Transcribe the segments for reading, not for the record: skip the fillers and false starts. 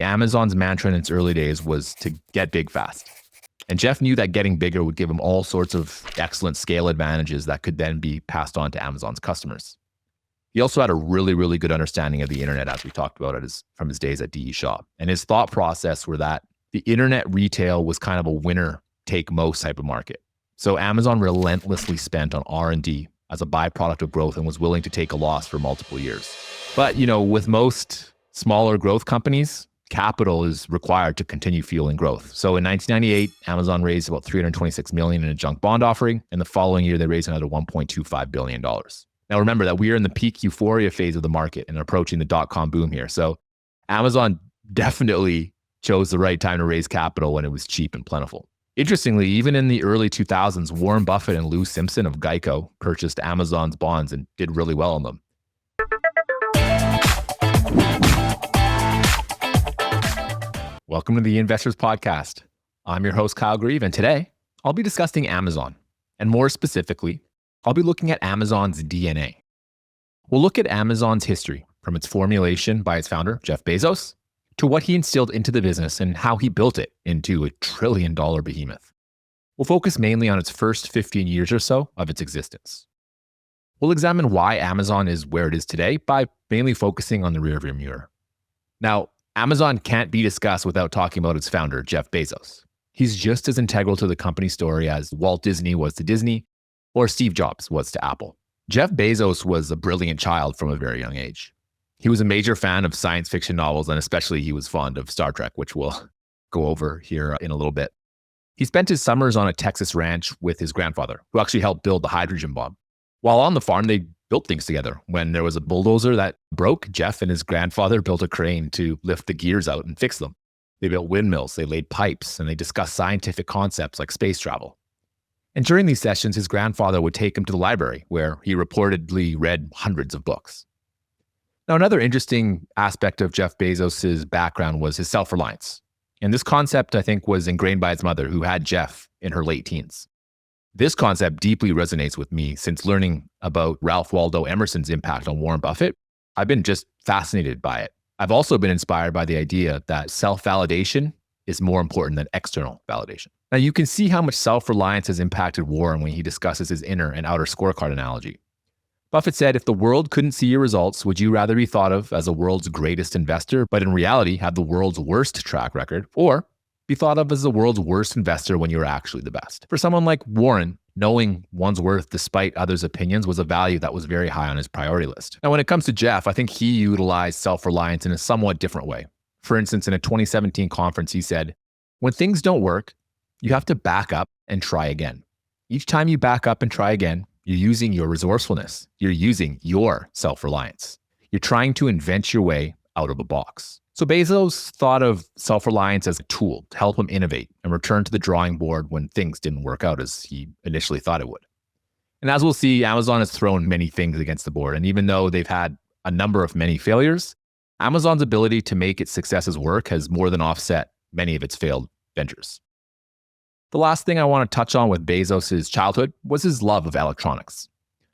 Amazon's mantra in its early days was to get big fast. And Jeff knew that getting bigger would give him all sorts of excellent scale advantages that could then be passed on to Amazon's customers. He also had a really, really good understanding of the internet, as we talked about it from his days at DE Shaw. And his thought process were that the internet retail was kind of a winner take most type of market. So Amazon relentlessly spent on R&D as a byproduct of growth and was willing to take a loss for multiple years. But, with most smaller growth companies, capital is required to continue fueling growth. So in 1998, Amazon raised about $326 million in a junk bond offering. And the following year, they raised another $1.25 billion. Now, remember that we are in the peak euphoria phase of the market and approaching the dot-com boom here. So Amazon definitely chose the right time to raise capital when it was cheap and plentiful. Interestingly, even in the early 2000s, Warren Buffett and Lou Simpson of Geico purchased Amazon's bonds and did really well on them. Welcome to the Investors Podcast. I'm your host, Kyle Grieve, and today I'll be discussing Amazon. And more specifically, I'll be looking at Amazon's DNA. We'll look at Amazon's history from its formulation by its founder, Jeff Bezos, to what he instilled into the business and how he built it into a trillion-dollar behemoth. We'll focus mainly on its first 15 years or so of its existence. We'll examine why Amazon is where it is today by mainly focusing on the rearview mirror. Now, Amazon can't be discussed without talking about its founder, Jeff Bezos. He's just as integral to the company story as Walt Disney was to Disney or Steve Jobs was to Apple. Jeff Bezos was a brilliant child from a very young age. He was a major fan of science fiction novels, and especially he was fond of Star Trek, which we'll go over here in a little bit. He spent his summers on a Texas ranch with his grandfather, who actually helped build the hydrogen bomb. While on the farm, they built things together. When there was a bulldozer that broke, Jeff and his grandfather built a crane to lift the gears out and fix them. They built windmills, they laid pipes, and they discussed scientific concepts like space travel. And during these sessions, his grandfather would take him to the library, where he reportedly read hundreds of books. Now, another interesting aspect of Jeff Bezos' background was his self-reliance. And this concept, I think, was ingrained by his mother, who had Jeff in her late teens. This concept deeply resonates with me since learning about Ralph Waldo Emerson's impact on Warren Buffett. I've been just fascinated by it. I've also been inspired by the idea that self-validation is more important than external validation. Now, you can see how much self-reliance has impacted Warren when he discusses his inner and outer scorecard analogy. Buffett said, if the world couldn't see your results, would you rather be thought of as the world's greatest investor, but in reality have the world's worst track record, or be thought of as the world's worst investor when you're actually the best? For someone like Warren, knowing one's worth despite others' opinions was a value that was very high on his priority list. Now, when it comes to Jeff, I think he utilized self-reliance in a somewhat different way. For instance, in a 2017 conference, he said, when things don't work, you have to back up and try again. Each time you back up and try again, you're using your resourcefulness. You're using your self-reliance. You're trying to invent your way out of a box. So Bezos thought of self-reliance as a tool to help him innovate and return to the drawing board when things didn't work out as he initially thought it would. And as we'll see, Amazon has thrown many things against the board. And even though they've had a number of many failures, Amazon's ability to make its successes work has more than offset many of its failed ventures. The last thing I want to touch on with Bezos' childhood was his love of electronics.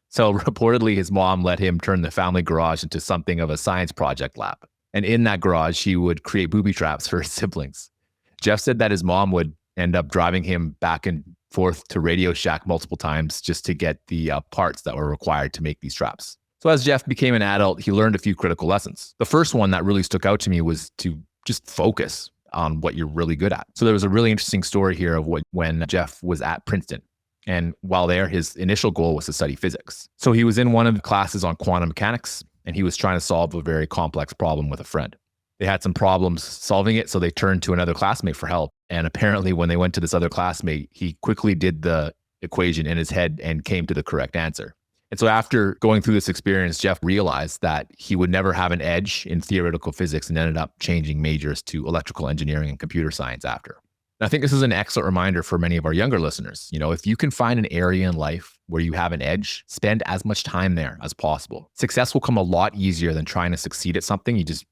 So reportedly, his mom let him turn the family garage into something of a science project lab. And in that garage, he would create booby traps for his siblings. Jeff said that his mom would end up driving him back and forth to Radio Shack multiple times just to get the parts that were required to make these traps. So as Jeff became an adult, he learned a few critical lessons. The first one that really stuck out to me was to just focus on what you're really good at. So there was a really interesting story here of when Jeff was at Princeton. And while there, his initial goal was to study physics. So he was in one of the classes on quantum mechanics, and he was trying to solve a very complex problem with a friend. They had some problems solving it, so they turned to another classmate for help. And apparently when they went to this other classmate, he quickly did the equation in his head and came to the correct answer. And so after going through this experience, Jeff realized that he would never have an edge in theoretical physics and ended up changing majors to electrical engineering and computer science after. And I think this is an excellent reminder for many of our younger listeners. If you can find an area in life where you have an edge, spend as much time there as possible. Success will come a lot easier than trying to succeed at something you just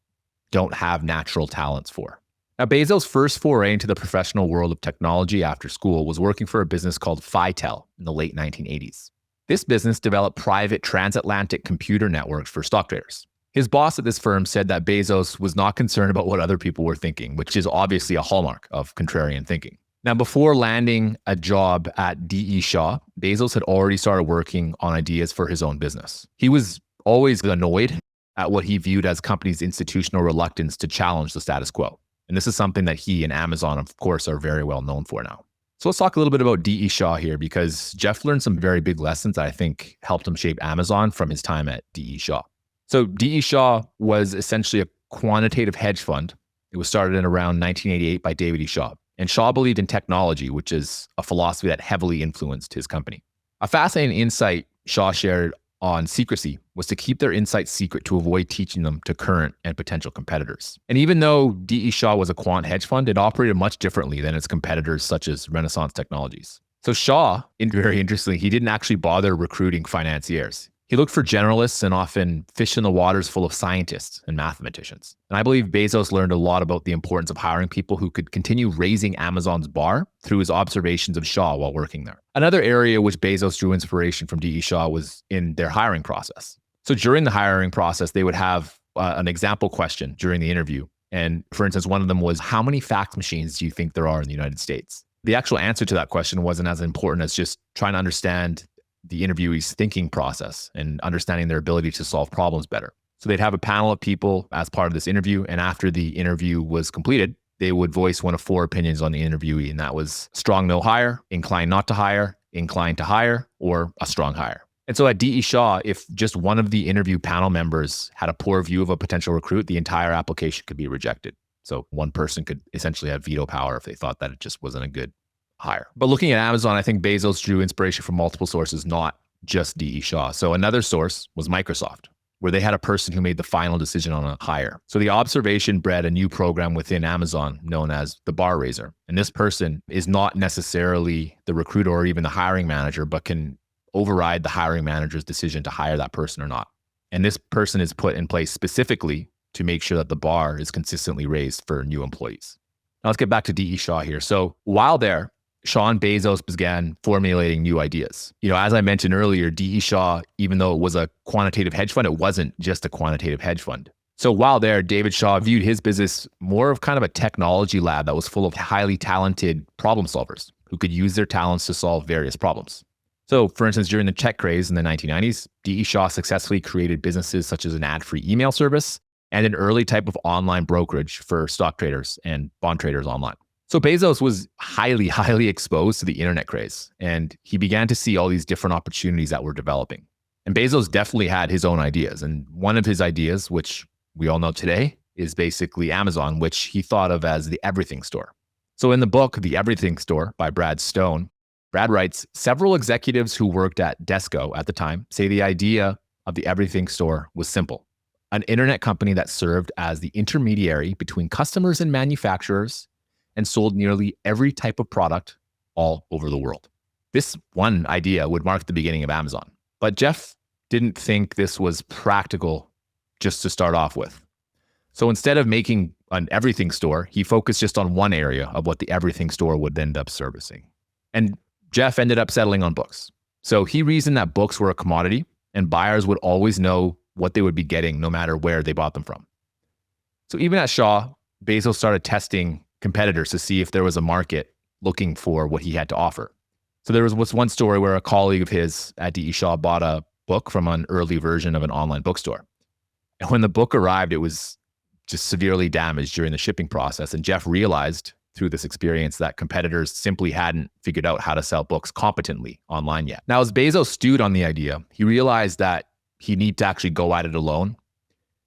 don't have natural talents for. Now, Bezos' first foray into the professional world of technology after school was working for a business called Phitel in the late 1980s. This business developed private transatlantic computer networks for stock traders. His boss at this firm said that Bezos was not concerned about what other people were thinking, which is obviously a hallmark of contrarian thinking. Now, before landing a job at D.E. Shaw, Bezos had already started working on ideas for his own business. He was always annoyed at what he viewed as companies' institutional reluctance to challenge the status quo. And this is something that he and Amazon, of course, are very well known for now. So let's talk a little bit about D.E. Shaw here, because Jeff learned some very big lessons that I think helped him shape Amazon from his time at D.E. Shaw. So D.E. Shaw was essentially a quantitative hedge fund. It was started in around 1988 by David E. Shaw. And Shaw believed in technology, which is a philosophy that heavily influenced his company. A fascinating insight Shaw shared on secrecy was to keep their insights secret to avoid teaching them to current and potential competitors. And even though D.E. Shaw was a quant hedge fund, it operated much differently than its competitors such as Renaissance Technologies. So Shaw, very interestingly, he didn't actually bother recruiting financiers. He looked for generalists and often fished in the waters full of scientists and mathematicians. And I believe Bezos learned a lot about the importance of hiring people who could continue raising Amazon's bar through his observations of Shaw while working there. Another area which Bezos drew inspiration from D.E. Shaw was in their hiring process. So during the hiring process, they would have an example question during the interview. And for instance, one of them was, how many fax machines do you think there are in the United States? The actual answer to that question wasn't as important as just trying to understand the interviewee's thinking process and understanding their ability to solve problems better. So they'd have a panel of people as part of this interview. And after the interview was completed, they would voice one of four opinions on the interviewee. And that was strong no hire, inclined not to hire, inclined to hire, or a strong hire. And so at D.E. Shaw, if just one of the interview panel members had a poor view of a potential recruit, the entire application could be rejected. So one person could essentially have veto power if they thought that it just wasn't a good hire. But looking at Amazon, I think Bezos drew inspiration from multiple sources, not just D.E. Shaw. So another source was Microsoft, where they had a person who made the final decision on a hire. So the observation bred a new program within Amazon known as the bar raiser. And this person is not necessarily the recruiter or even the hiring manager, but can override the hiring manager's decision to hire that person or not. And this person is put in place specifically to make sure that the bar is consistently raised for new employees. Now let's get back to D.E. Shaw here. So while there, Shaw and Bezos began formulating new ideas. As I mentioned earlier, D.E. Shaw, even though it was a quantitative hedge fund, it wasn't just a quantitative hedge fund. So while there, David Shaw viewed his business more of kind of a technology lab that was full of highly talented problem solvers who could use their talents to solve various problems. So for instance, during the tech craze in the 1990s, D.E. Shaw successfully created businesses such as an ad-free email service and an early type of online brokerage for stock traders and bond traders online. So Bezos was highly, highly exposed to the internet craze, and he began to see all these different opportunities that were developing. And Bezos definitely had his own ideas. And one of his ideas, which we all know today, is basically Amazon, which he thought of as the everything store. So in the book, The Everything Store by Brad Stone, Brad writes, several executives who worked at Desco at the time say the idea of the everything store was simple. An internet company that served as the intermediary between customers and manufacturers and sold nearly every type of product all over the world. This one idea would mark the beginning of Amazon. But Jeff didn't think this was practical just to start off with. So instead of making an everything store, he focused just on one area of what the everything store would end up servicing. And Jeff ended up settling on books. So he reasoned that books were a commodity and buyers would always know what they would be getting no matter where they bought them from. So even at Shaw, Bezos started testing competitors to see if there was a market looking for what he had to offer. So there was one story where a colleague of his at D.E. Shaw bought a book from an early version of an online bookstore. And when the book arrived, it was just severely damaged during the shipping process. And Jeff realized through this experience that competitors simply hadn't figured out how to sell books competently online yet. Now, as Bezos stewed on the idea, he realized that he needed to actually go at it alone.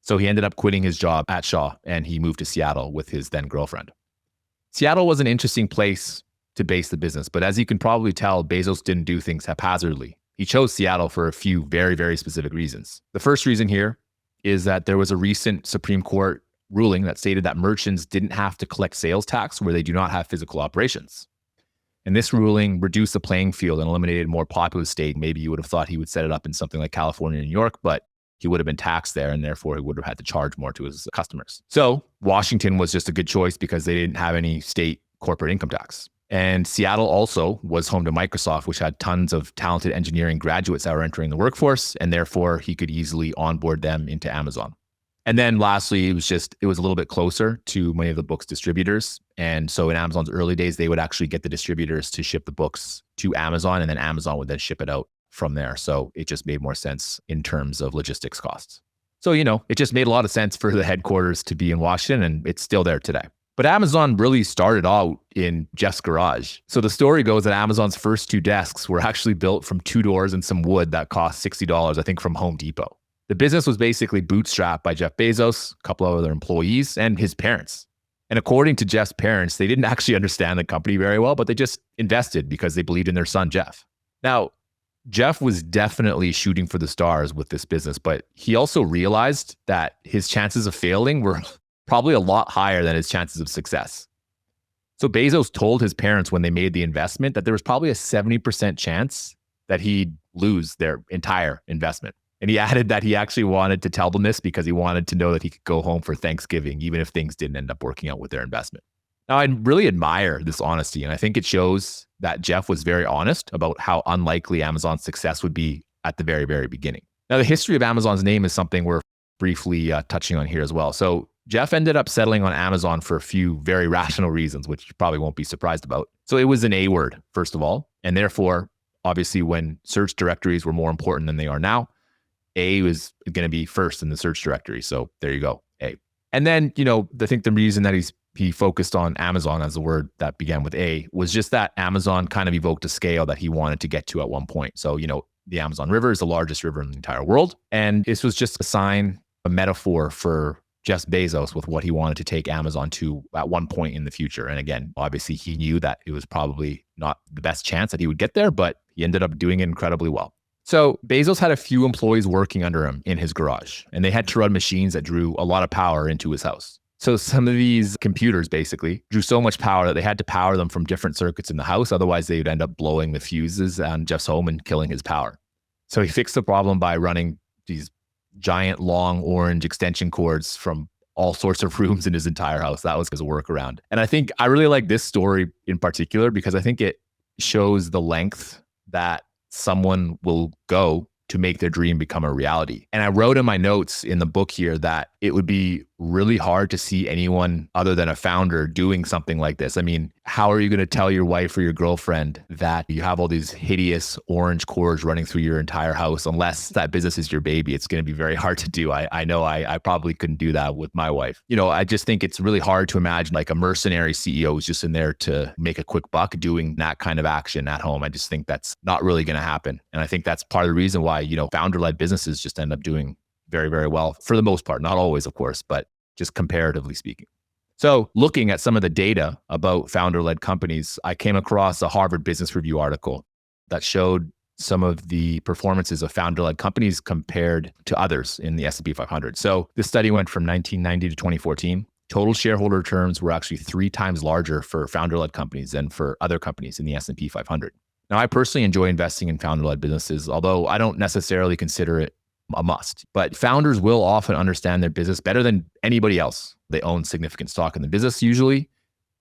So he ended up quitting his job at Shaw and he moved to Seattle with his then girlfriend. Seattle was an interesting place to base the business, but as you can probably tell, Bezos didn't do things haphazardly. He chose Seattle for a few very, very specific reasons. The first reason here is that there was a recent Supreme Court ruling that stated that merchants didn't have to collect sales tax where they do not have physical operations. And this ruling reduced the playing field and eliminated a more populous state. Maybe you would have thought he would set it up in something like California and New York, but he would have been taxed there and therefore he would have had to charge more to his customers. So Washington was just a good choice because they didn't have any state corporate income tax. And Seattle also was home to Microsoft, which had tons of talented engineering graduates that were entering the workforce, and therefore he could easily onboard them into Amazon. And then lastly, it was a little bit closer to many of the book's distributors. And so in Amazon's early days, they would actually get the distributors to ship the books to Amazon, and then Amazon would then ship it out from there. So it just made more sense in terms of logistics costs. So, it just made a lot of sense for the headquarters to be in Washington, and it's still there today. But Amazon really started out in Jeff's garage. So the story goes that Amazon's first 2 desks were actually built from 2 doors and some wood that cost $60, I think, from Home Depot. The business was basically bootstrapped by Jeff Bezos, a couple of other employees, and his parents. And according to Jeff's parents, they didn't actually understand the company very well, but they just invested because they believed in their son, Jeff. Now, Jeff was definitely shooting for the stars with this business, but he also realized that his chances of failing were probably a lot higher than his chances of success. So Bezos told his parents when they made the investment that there was probably a 70% chance that he'd lose their entire investment. And he added that he actually wanted to tell them this because he wanted to know that he could go home for Thanksgiving, even if things didn't end up working out with their investment. Now, I really admire this honesty, and I think it shows that Jeff was very honest about how unlikely Amazon's success would be at the very, very beginning. Now, the history of Amazon's name is something we're briefly touching on here as well. So Jeff ended up settling on Amazon for a few very rational reasons, which you probably won't be surprised about. So it was an A word, first of all, and therefore, obviously, when search directories were more important than they are now, A was going to be first in the search directory. So there you go, A. And then, I think the reason that he focused on Amazon as the word that began with A was just that Amazon kind of evoked a scale that he wanted to get to at one point. So, the Amazon River is the largest river in the entire world. And this was just a metaphor for Jeff Bezos with what he wanted to take Amazon to at one point in the future. And again, obviously he knew that it was probably not the best chance that he would get there, but he ended up doing it incredibly well. So Bezos had a few employees working under him in his garage, and they had to run machines that drew a lot of power into his house. So some of these computers basically drew so much power that they had to power them from different circuits in the house. Otherwise, they would end up blowing the fuses on Jeff's home and killing his power. So he fixed the problem by running these giant, long orange extension cords from all sorts of rooms in his entire house. That was his workaround. And I think I really like this story in particular because I think it shows the length that someone will go to make their dream become a reality. And I wrote in my notes in the book here that it would be really hard to see anyone other than a founder doing something like this. I mean, how are you going to tell your wife or your girlfriend that you have all these hideous orange cords running through your entire house unless that business is your baby? It's going to be very hard to do. I know I probably couldn't do that with my wife. I just think it's really hard to imagine like a mercenary CEO who's just in there to make a quick buck doing that kind of action at home. I just think that's not really going to happen. And I think that's part of the reason why, founder-led businesses just end up doing very, very well for the most part. Not always, of course, but just comparatively speaking. So looking at some of the data about founder-led companies, I came across a Harvard Business Review article that showed some of the performances of founder-led companies compared to others in the S&P 500. So this study went from 1990 to 2014. Total shareholder returns were actually 3 times larger for founder-led companies than for other companies in the S&P 500. Now, I personally enjoy investing in founder-led businesses, although I don't necessarily consider it a must. But founders will often understand their business better than anybody else. They own significant stock in the business usually,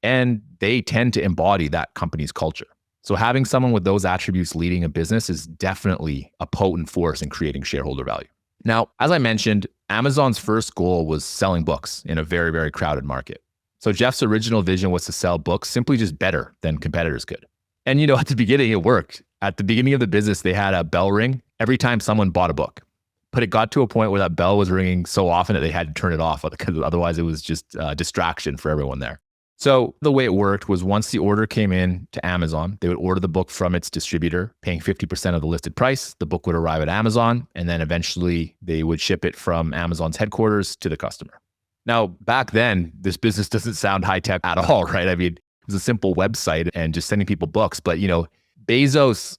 and they tend to embody that company's culture. So having someone with those attributes leading a business is definitely a potent force in creating shareholder value. Now, as I mentioned, Amazon's first goal was selling books in a very, very crowded market. So Jeff's original vision was to sell books simply just better than competitors could. And at the beginning, it worked. At the beginning of the business, they had a bell ring every time someone bought a book. But it got to a point where that bell was ringing so often that they had to turn it off because otherwise it was just a distraction for everyone there. So the way it worked was once the order came in to Amazon, they would order the book from its distributor, paying 50% of the listed price. The book would arrive at Amazon, and then eventually they would ship it from Amazon's headquarters to the customer. Now, back then, this business doesn't sound high tech at all, right? I mean, it was a simple website and just sending people books. But, Bezos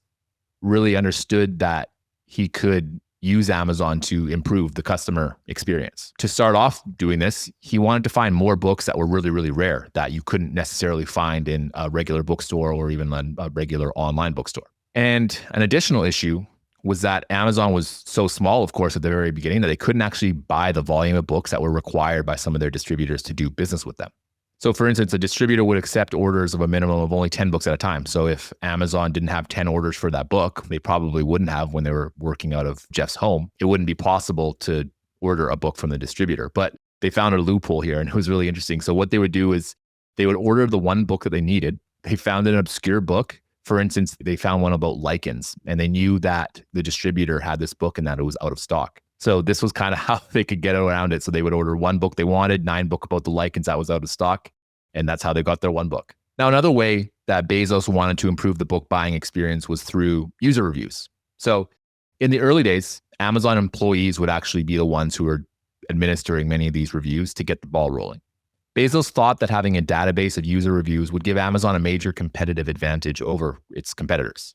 really understood that he could use Amazon to improve the customer experience. To start off doing this, he wanted to find more books that were really, really rare that you couldn't necessarily find in a regular bookstore or even a regular online bookstore. And an additional issue was that Amazon was so small, of course, at the very beginning that they couldn't actually buy the volume of books that were required by some of their distributors to do business with them. So for instance, a distributor would accept orders of a minimum of only 10 books at a time. So if Amazon didn't have 10 orders for that book, they probably wouldn't have when they were working out of Jeff's home. It wouldn't be possible to order a book from the distributor. But they found a loophole here, and it was really interesting. So what they would do is they would order the one book that they needed. They found an obscure book. For instance, they found one about lichens, and they knew that the distributor had this book and that it was out of stock. So this was kind of how they could get around it. So they would order one book they wanted, 9 book about the lichens that was out of stock, and that's how they got their one book. Now, another way that Bezos wanted to improve the book buying experience was through user reviews. So in the early days, Amazon employees would actually be the ones who were administering many of these reviews to get the ball rolling. Bezos thought that having a database of user reviews would give Amazon a major competitive advantage over its competitors.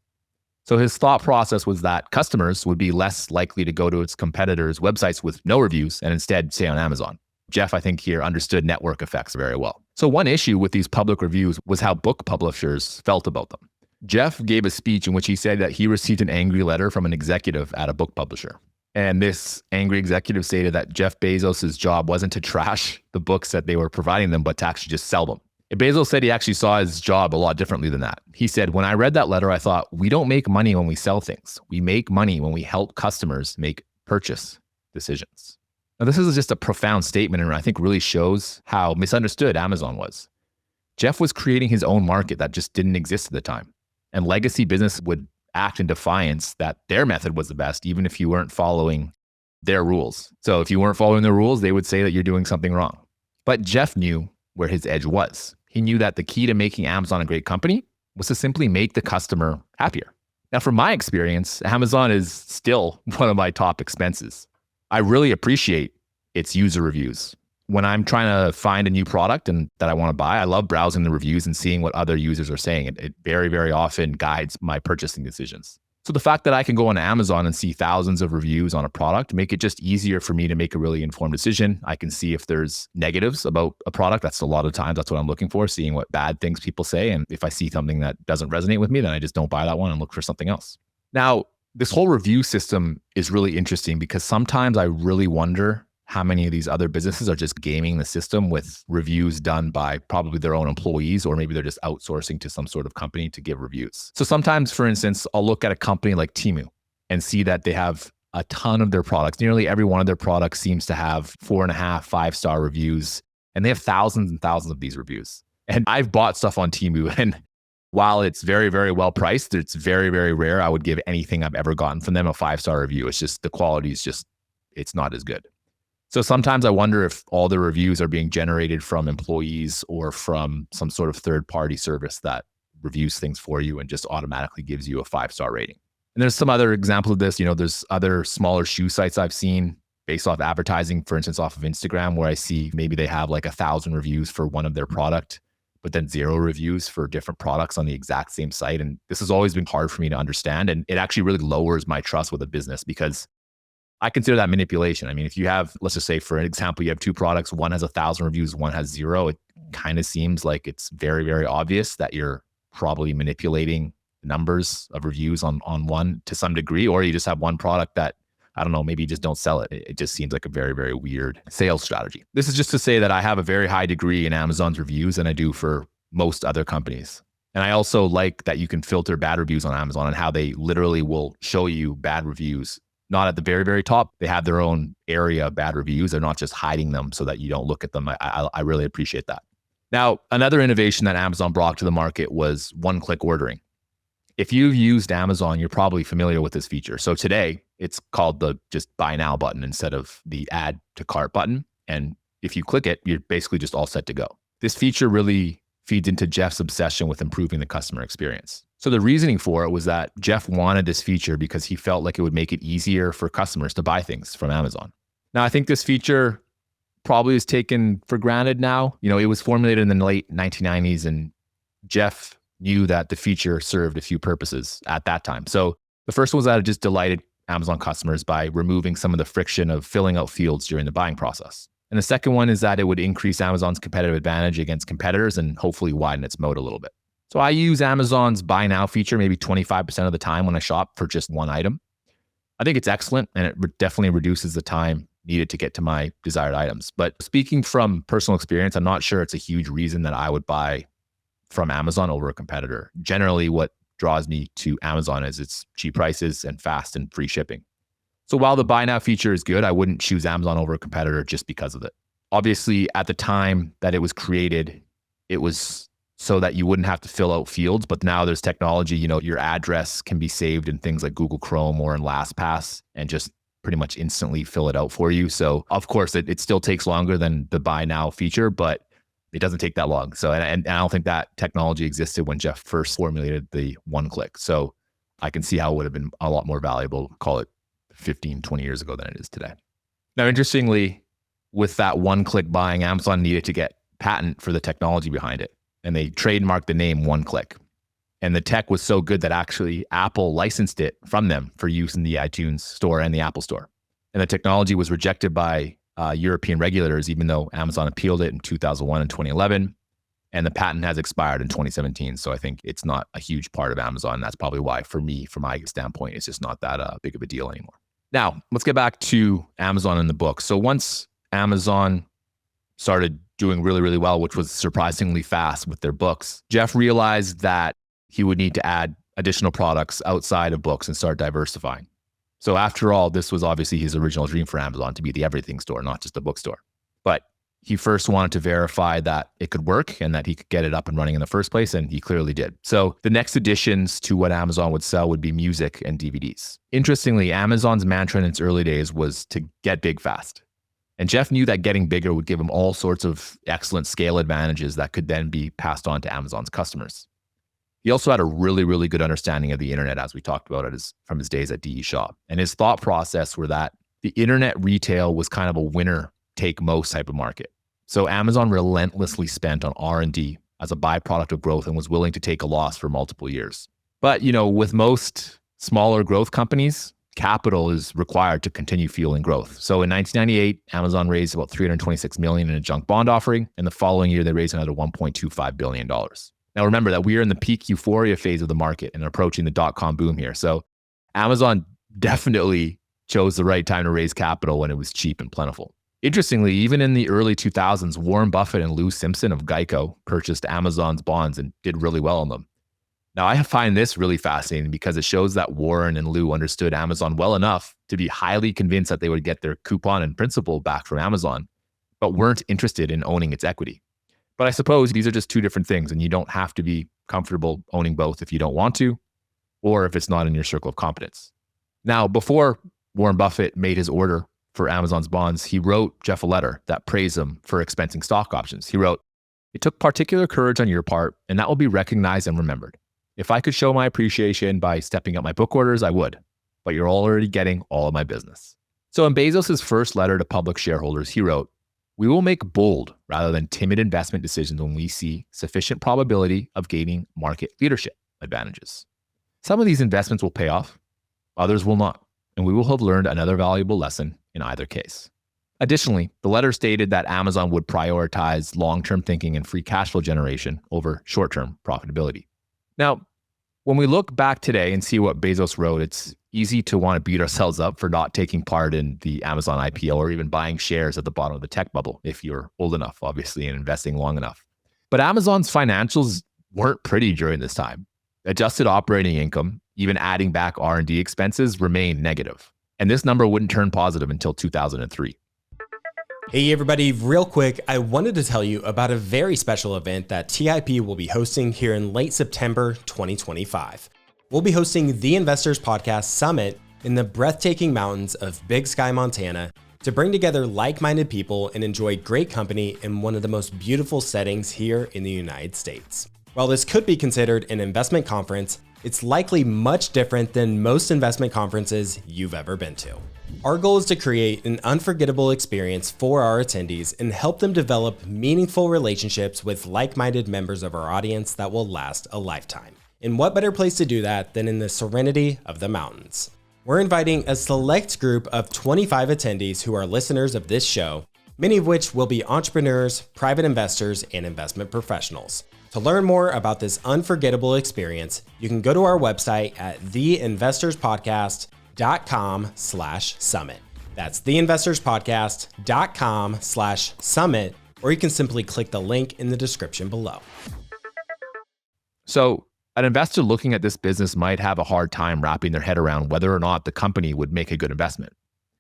So his thought process was that customers would be less likely to go to its competitors' websites with no reviews and instead stay on Amazon. Jeff, I think, here understood network effects very well. So one issue with these public reviews was how book publishers felt about them. Jeff gave a speech in which he said that he received an angry letter from an executive at a book publisher. And this angry executive stated that Jeff Bezos' job wasn't to trash the books that they were providing them, but to actually just sell them. And Bezos said he actually saw his job a lot differently than that. He said, when I read that letter, I thought, we don't make money when we sell things. We make money when we help customers make purchase decisions. Now, this is just a profound statement, and I think really shows how misunderstood Amazon was. Jeff was creating his own market that just didn't exist at the time. And legacy business would act in defiance that their method was the best, even if you weren't following their rules. So if you weren't following the rules, they would say that you're doing something wrong. But Jeff knew where his edge was. He knew that the key to making Amazon a great company was to simply make the customer happier. Now, from my experience, Amazon is still one of my top expenses. I really appreciate its user reviews. When I'm trying to find a new product and that I want to buy, I love browsing the reviews and seeing what other users are saying. It very, very often guides my purchasing decisions. So the fact that I can go on Amazon and see thousands of reviews on a product make it just easier for me to make a really informed decision. I can see if there's negatives about a product. That's a lot of times, that's what I'm looking for, seeing what bad things people say. And if I see something that doesn't resonate with me, then I just don't buy that one and look for something else. Now, this whole review system is really interesting because sometimes I really wonder how many of these other businesses are just gaming the system with reviews done by probably their own employees, or maybe they're just outsourcing to some sort of company to give reviews. So sometimes, for instance, I'll look at a company like Temu and see that they have a ton of their products. Nearly every one of their products seems to have 4.5, 5-star reviews, and they have thousands and thousands of these reviews. And I've bought stuff on Temu, and while it's very, very well priced, it's very, very rare I would give anything I've ever gotten from them a 5-star review. It's just the quality is just, it's not as good. So sometimes I wonder if all the reviews are being generated from employees or from some sort of third-party service that reviews things for you and just automatically gives you a 5-star rating. And there's some other examples of this. You know, there's other smaller shoe sites I've seen based off advertising, for instance, off of Instagram, where I see maybe they have like 1,000 reviews for one of their product, but then 0 reviews for different products on the exact same site. And this has always been hard for me to understand. And it actually really lowers my trust with a business because I consider that manipulation. I mean, if you have, let's just say for an example, you have 2 products, one has 1,000 reviews, one has 0, it kind of seems like it's very, very obvious that you're probably manipulating numbers of reviews on one to some degree, or you just have one product that, I don't know, maybe you just don't sell it. It just seems like a very, very weird sales strategy. This is just to say that I have a very high degree in Amazon's reviews than I do for most other companies. And I also like that you can filter bad reviews on Amazon and how they literally will show you bad reviews. Not at the very, very top. They have their own area of bad reviews. They're not just hiding them so that you don't look at them. I really appreciate that. Now, another innovation that Amazon brought to the market was one-click ordering. If you've used Amazon, you're probably familiar with this feature. So today, it's called the just buy now button instead of the add to cart button. And if you click it, you're basically just all set to go. This feature really feeds into Jeff's obsession with improving the customer experience. So the reasoning for it was that Jeff wanted this feature because he felt like it would make it easier for customers to buy things from Amazon. Now, I think this feature probably is taken for granted now. You know, it was formulated in the late 1990s, and Jeff knew that the feature served a few purposes at that time. So the first one was that it just delighted Amazon customers by removing some of the friction of filling out fields during the buying process. And the second one is that it would increase Amazon's competitive advantage against competitors and hopefully widen its moat a little bit. So I use Amazon's buy now feature maybe 25% of the time when I shop for just one item. I think it's excellent, and it definitely reduces the time needed to get to my desired items. But speaking from personal experience, I'm not sure it's a huge reason that I would buy from Amazon over a competitor. Generally, what draws me to Amazon is its cheap prices and fast and free shipping. So while the buy now feature is good, I wouldn't choose Amazon over a competitor just because of it. Obviously, at the time that it was created, it was so that you wouldn't have to fill out fields. But now there's technology, your address can be saved in things like Google Chrome or in LastPass and just pretty much instantly fill it out for you. So of course, it still takes longer than the buy now feature, but it doesn't take that long. So, and I don't think that technology existed when Jeff first formulated the one click. So I can see how it would have been a lot more valuable, call it 15, 20 years ago than it is today. Now, interestingly, with that one click buying, Amazon needed to get patent for the technology behind it. And they trademarked the name one click. And the tech was so good that actually Apple licensed it from them for use in the iTunes store and the Apple store. And the technology was rejected by European regulators, even though Amazon appealed it in 2001 and 2011. And the patent has expired in 2017. So I think it's not a huge part of Amazon. That's probably why, for me, from my standpoint, it's just not that big of a deal anymore. Now, let's get back to Amazon in the book. So once Amazon started doing really, really well, which was surprisingly fast with their books, Jeff realized that he would need to add additional products outside of books and start diversifying. So after all, this was obviously his original dream for Amazon, to be the everything store, not just a bookstore. But he first wanted to verify that it could work and that he could get it up and running in the first place, and he clearly did. So the next additions to what Amazon would sell would be music and DVDs. Interestingly, Amazon's mantra in its early days was to get big fast. And Jeff knew that getting bigger would give him all sorts of excellent scale advantages that could then be passed on to Amazon's customers. He also had a really, really good understanding of the internet, as we talked about it from his days at DE Shaw. And his thought process were that the internet retail was kind of a winner take most type of market. So Amazon relentlessly spent on R&D as a byproduct of growth and was willing to take a loss for multiple years. But, with most smaller growth companies, capital is required to continue fueling growth. So in 1998, Amazon raised about $326 million in a junk bond offering. And the following year, they raised another $1.25 billion. Now, remember that we are in the peak euphoria phase of the market and approaching the dot-com boom here. So Amazon definitely chose the right time to raise capital when it was cheap and plentiful. Interestingly, even in the early 2000s, Warren Buffett and Lou Simpson of Geico purchased Amazon's bonds and did really well on them. Now, I find this really fascinating because it shows that Warren and Lou understood Amazon well enough to be highly convinced that they would get their coupon and principal back from Amazon, but weren't interested in owning its equity. But I suppose these are just two different things, and you don't have to be comfortable owning both if you don't want to, or if it's not in your circle of competence. Now, before Warren Buffett made his order for Amazon's bonds, he wrote Jeff a letter that praised him for expensing stock options. He wrote, "It took particular courage on your part, and that will be recognized and remembered. If I could show my appreciation by stepping up my book orders, I would, but you're already getting all of my business." So in Bezos' first letter to public shareholders, he wrote, "We will make bold rather than timid investment decisions when we see sufficient probability of gaining market leadership advantages. Some of these investments will pay off, others will not, and we will have learned another valuable lesson in either case." Additionally, the letter stated that Amazon would prioritize long-term thinking and free cash flow generation over short-term profitability. Now, when we look back today and see what Bezos wrote, it's easy to want to beat ourselves up for not taking part in the Amazon IPO or even buying shares at the bottom of the tech bubble if you're old enough, obviously, and investing long enough. But Amazon's financials weren't pretty during this time. Adjusted operating income, even adding back R&D expenses, remained negative. And this number wouldn't turn positive until 2003. Hey everybody, real quick, I wanted to tell you about a very special event that TIP will be hosting here in late September 2025. We'll be hosting the Investors Podcast Summit in the breathtaking mountains of Big Sky, Montana, to bring together like-minded people and enjoy great company in one of the most beautiful settings here in the United States. While this could be considered an investment conference, it's likely much different than most investment conferences you've ever been to. Our goal is to create an unforgettable experience for our attendees and help them develop meaningful relationships with like-minded members of our audience that will last a lifetime. And what better place to do that than in the serenity of the mountains? We're inviting a select group of 25 attendees who are listeners of this show, many of which will be entrepreneurs, private investors, and investment professionals. To learn more about this unforgettable experience, you can go to our website at theinvestorspodcast.com/summit. That's theinvestorspodcast.com/summit, or you can simply click the link in the description below. So an investor looking at this business might have a hard time wrapping their head around whether or not the company would make a good investment.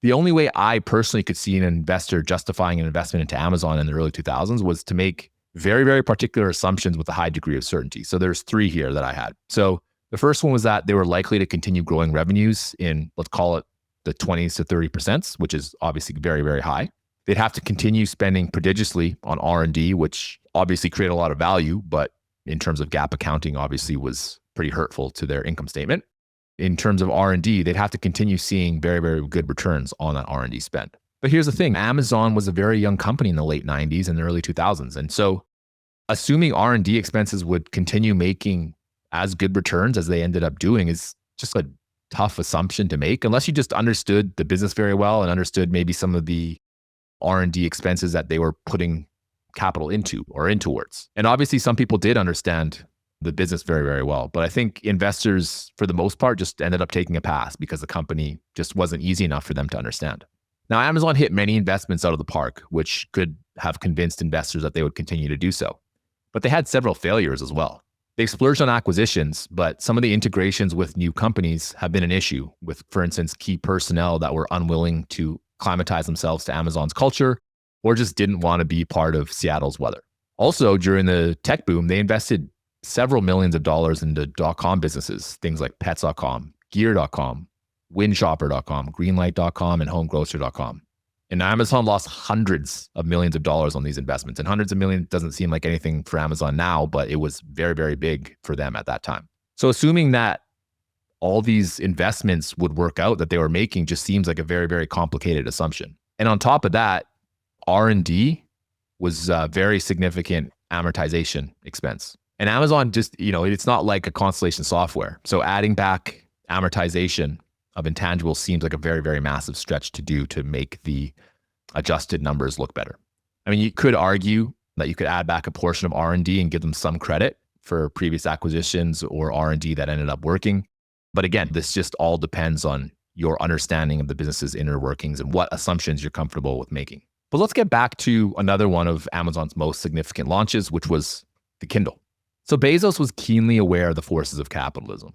The only way I personally could see an investor justifying an investment into Amazon in the early 2000s was to make very, very particular assumptions with a high degree of certainty. So there's three here that I had. So the first one was that they were likely to continue growing revenues in, let's call it the 20s to 30%, which is obviously very, very high. They'd have to continue spending prodigiously on R&D, which obviously created a lot of value, but in terms of GAAP accounting, obviously was pretty hurtful to their income statement. In terms of R&D, they'd have to continue seeing very, very good returns on that R&D spend. But here's the thing, Amazon was a very young company in the late 90s and the early 2000s. And so assuming R&D expenses would continue making as good returns as they ended up doing is just a tough assumption to make, unless you just understood the business very well and understood maybe some of the R&D expenses that they were putting capital into or in towards. And obviously some people did understand the business very, very well. But I think investors, for the most part, just ended up taking a pass because the company just wasn't easy enough for them to understand. Now, Amazon hit many investments out of the park, which could have convinced investors that they would continue to do so. But they had several failures as well. They splurged on acquisitions, but some of the integrations with new companies have been an issue with, for instance, key personnel that were unwilling to acclimatize themselves to Amazon's culture or just didn't want to be part of Seattle's weather. Also, during the tech boom, they invested several millions of dollars into .com businesses, things like pets.com, gear.com, windshopper.com, greenlight.com, and homegrocer.com. And Amazon lost hundreds of millions of dollars on these investments. And hundreds of millions doesn't seem like anything for Amazon now, but it was very, very big for them at that time. So assuming that all these investments would work out that they were making just seems like a very, very complicated assumption. And on top of that, R&D was a very significant amortization expense. And Amazon just, it's not like a Constellation software. So adding back amortization of intangibles seems like a very, very massive stretch to do to make the adjusted numbers look better. I mean, you could argue that you could add back a portion of R&D and give them some credit for previous acquisitions or R&D that ended up working. But again, this just all depends on your understanding of the business's inner workings and what assumptions you're comfortable with making. But let's get back to another one of Amazon's most significant launches, which was the Kindle. So Bezos was keenly aware of the forces of capitalism.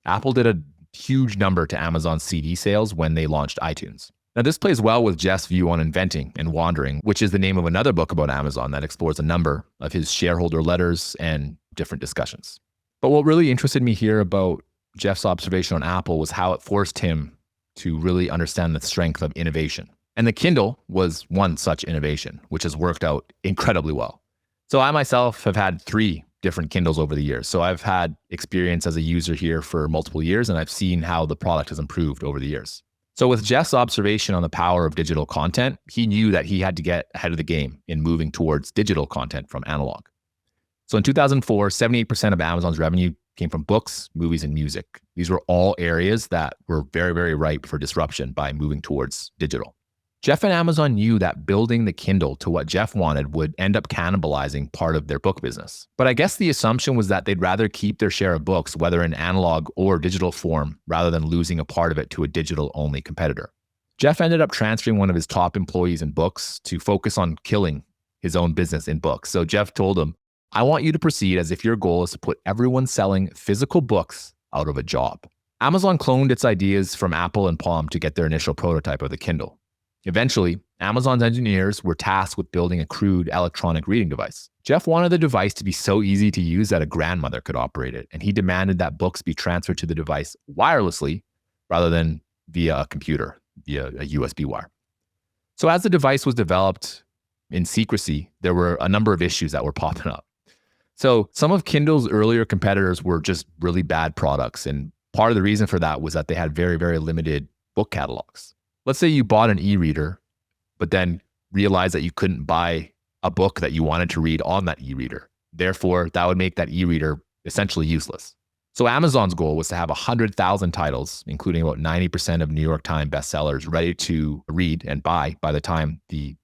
Apple did a huge number to Amazon's CD sales when they launched iTunes. Now, this plays well with Jeff's view on inventing and wandering, which is the name of another book about Amazon that explores a number of his shareholder letters and different discussions. But what really interested me here about Jeff's observation on Apple was how it forced him to really understand the strength of innovation. And the Kindle was one such innovation, which has worked out incredibly well. So I myself have had 3 different Kindles over the years. So I've had experience as a user here for multiple years, and I've seen how the product has improved over the years. So with Jeff's observation on the power of digital content, he knew that he had to get ahead of the game in moving towards digital content from analog. So in 2004, 78% of Amazon's revenue came from books, movies, and music. These were all areas that were very, very ripe for disruption by moving towards digital. Jeff and Amazon knew that building the Kindle to what Jeff wanted would end up cannibalizing part of their book business. But I guess the assumption was that they'd rather keep their share of books, whether in analog or digital form, rather than losing a part of it to a digital-only competitor. Jeff ended up transferring one of his top employees in books to focus on killing his own business in books. So Jeff told him, "I want you to proceed as if your goal is to put everyone selling physical books out of a job." Amazon cloned its ideas from Apple and Palm to get their initial prototype of the Kindle. Eventually, Amazon's engineers were tasked with building a crude electronic reading device. Jeff wanted the device to be so easy to use that a grandmother could operate it, and he demanded that books be transferred to the device wirelessly rather than via a computer, via a USB wire. So as the device was developed in secrecy, there were a number of issues that were popping up. So some of Kindle's earlier competitors were just really bad products, and part of the reason for that was that they had very, very limited book catalogs. Let's say you bought an e-reader, but then realized that you couldn't buy a book that you wanted to read on that e-reader. Therefore, that would make that e-reader essentially useless. So Amazon's goal was to have 100,000 titles, including about 90% of New York Times bestsellers, ready to read and buy by the time the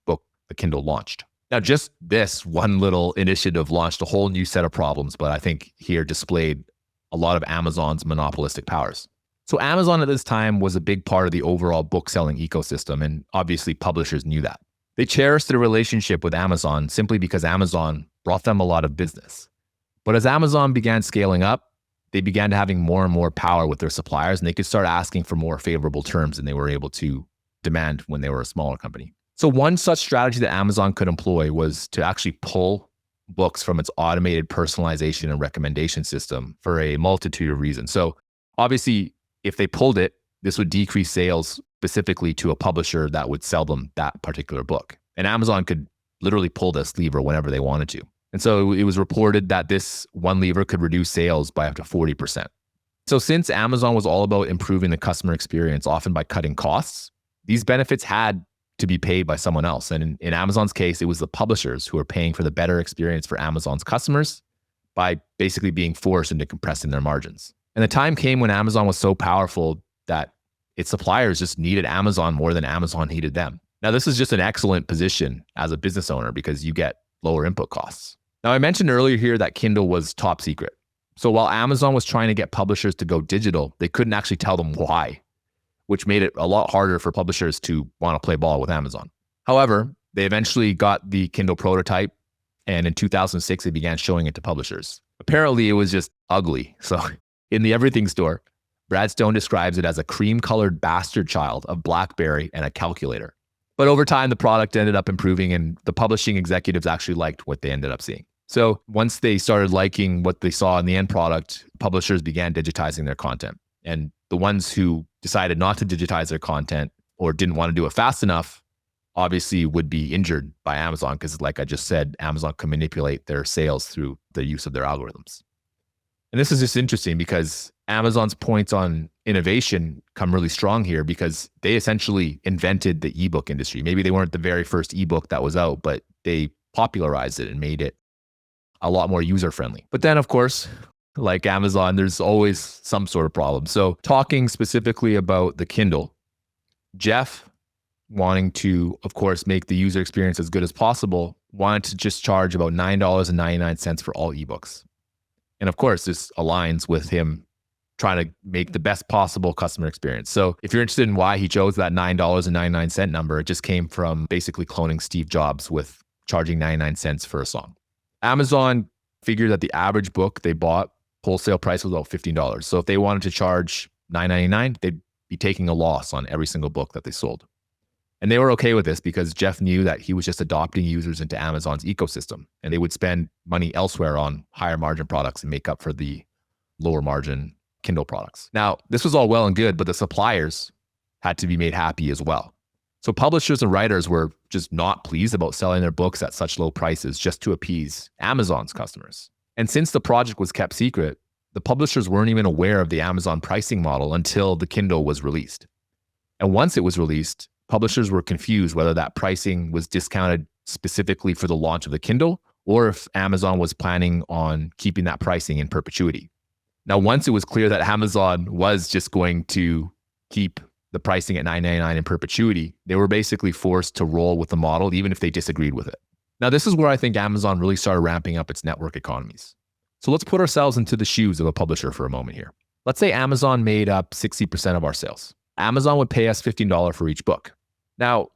Kindle launched. Now, just this one little initiative launched a whole new set of problems, but I think here displayed a lot of Amazon's monopolistic powers. So Amazon at this time was a big part of the overall book selling ecosystem, and obviously publishers knew that. They cherished their relationship with Amazon simply because Amazon brought them a lot of business. But as Amazon began scaling up, they began having more and more power with their suppliers, and they could start asking for more favorable terms than they were able to demand when they were a smaller company. So one such strategy that Amazon could employ was to actually pull books from its automated personalization and recommendation system for a multitude of reasons. So obviously, if they pulled it, this would decrease sales specifically to a publisher that would sell them that particular book. And Amazon could literally pull this lever whenever they wanted to. And so it was reported that this one lever could reduce sales by up to 40%. So since Amazon was all about improving the customer experience, often by cutting costs, these benefits had to be paid by someone else. And in Amazon's case, it was the publishers who were paying for the better experience for Amazon's customers by basically being forced into compressing their margins. And the time came when Amazon was so powerful that its suppliers just needed Amazon more than Amazon needed them. Now, this is just an excellent position as a business owner because you get lower input costs. Now, I mentioned earlier here that Kindle was top secret. So while Amazon was trying to get publishers to go digital, they couldn't actually tell them why, which made it a lot harder for publishers to want to play ball with Amazon. However, they eventually got the Kindle prototype, and in 2006, they began showing it to publishers. Apparently, it was just ugly. So in the Everything Store, Brad Stone describes it as a cream-colored bastard child of BlackBerry and a calculator. But over time, the product ended up improving, and the publishing executives actually liked what they ended up seeing. So once they started liking what they saw in the end product, publishers began digitizing their content. And the ones who decided not to digitize their content or didn't want to do it fast enough, obviously would be injured by Amazon because, like I just said, Amazon can manipulate their sales through the use of their algorithms. And this is just interesting because Amazon's points on innovation come really strong here because they essentially invented the ebook industry. Maybe they weren't the very first ebook that was out, but they popularized it and made it a lot more user-friendly. But then, of course, like Amazon, there's always some sort of problem. So talking specifically about the Kindle, Jeff, wanting to, of course, make the user experience as good as possible, wanted to just charge about $9.99 for all ebooks. And of course, this aligns with him trying to make the best possible customer experience. So if you're interested in why he chose that $9.99 number, it just came from basically cloning Steve Jobs with charging 99 cents for a song. Amazon figured that the average book they bought wholesale price was about $15. So if they wanted to charge $9.99, they'd be taking a loss on every single book that they sold. And they were okay with this because Jeff knew that he was just adopting users into Amazon's ecosystem, and they would spend money elsewhere on higher margin products and make up for the lower margin Kindle products. Now, this was all well and good, but the suppliers had to be made happy as well. So publishers and writers were just not pleased about selling their books at such low prices just to appease Amazon's customers. And since the project was kept secret, the publishers weren't even aware of the Amazon pricing model until the Kindle was released. And once it was released, publishers were confused whether that pricing was discounted specifically for the launch of the Kindle or if Amazon was planning on keeping that pricing in perpetuity. Now, once it was clear that Amazon was just going to keep the pricing at $9.99 in perpetuity, they were basically forced to roll with the model, even if they disagreed with it. Now, this is where I think Amazon really started ramping up its network economies. So let's put ourselves into the shoes of a publisher for a moment here. Let's say Amazon made up 60% of our sales. Amazon would pay us $15 for each book. Now,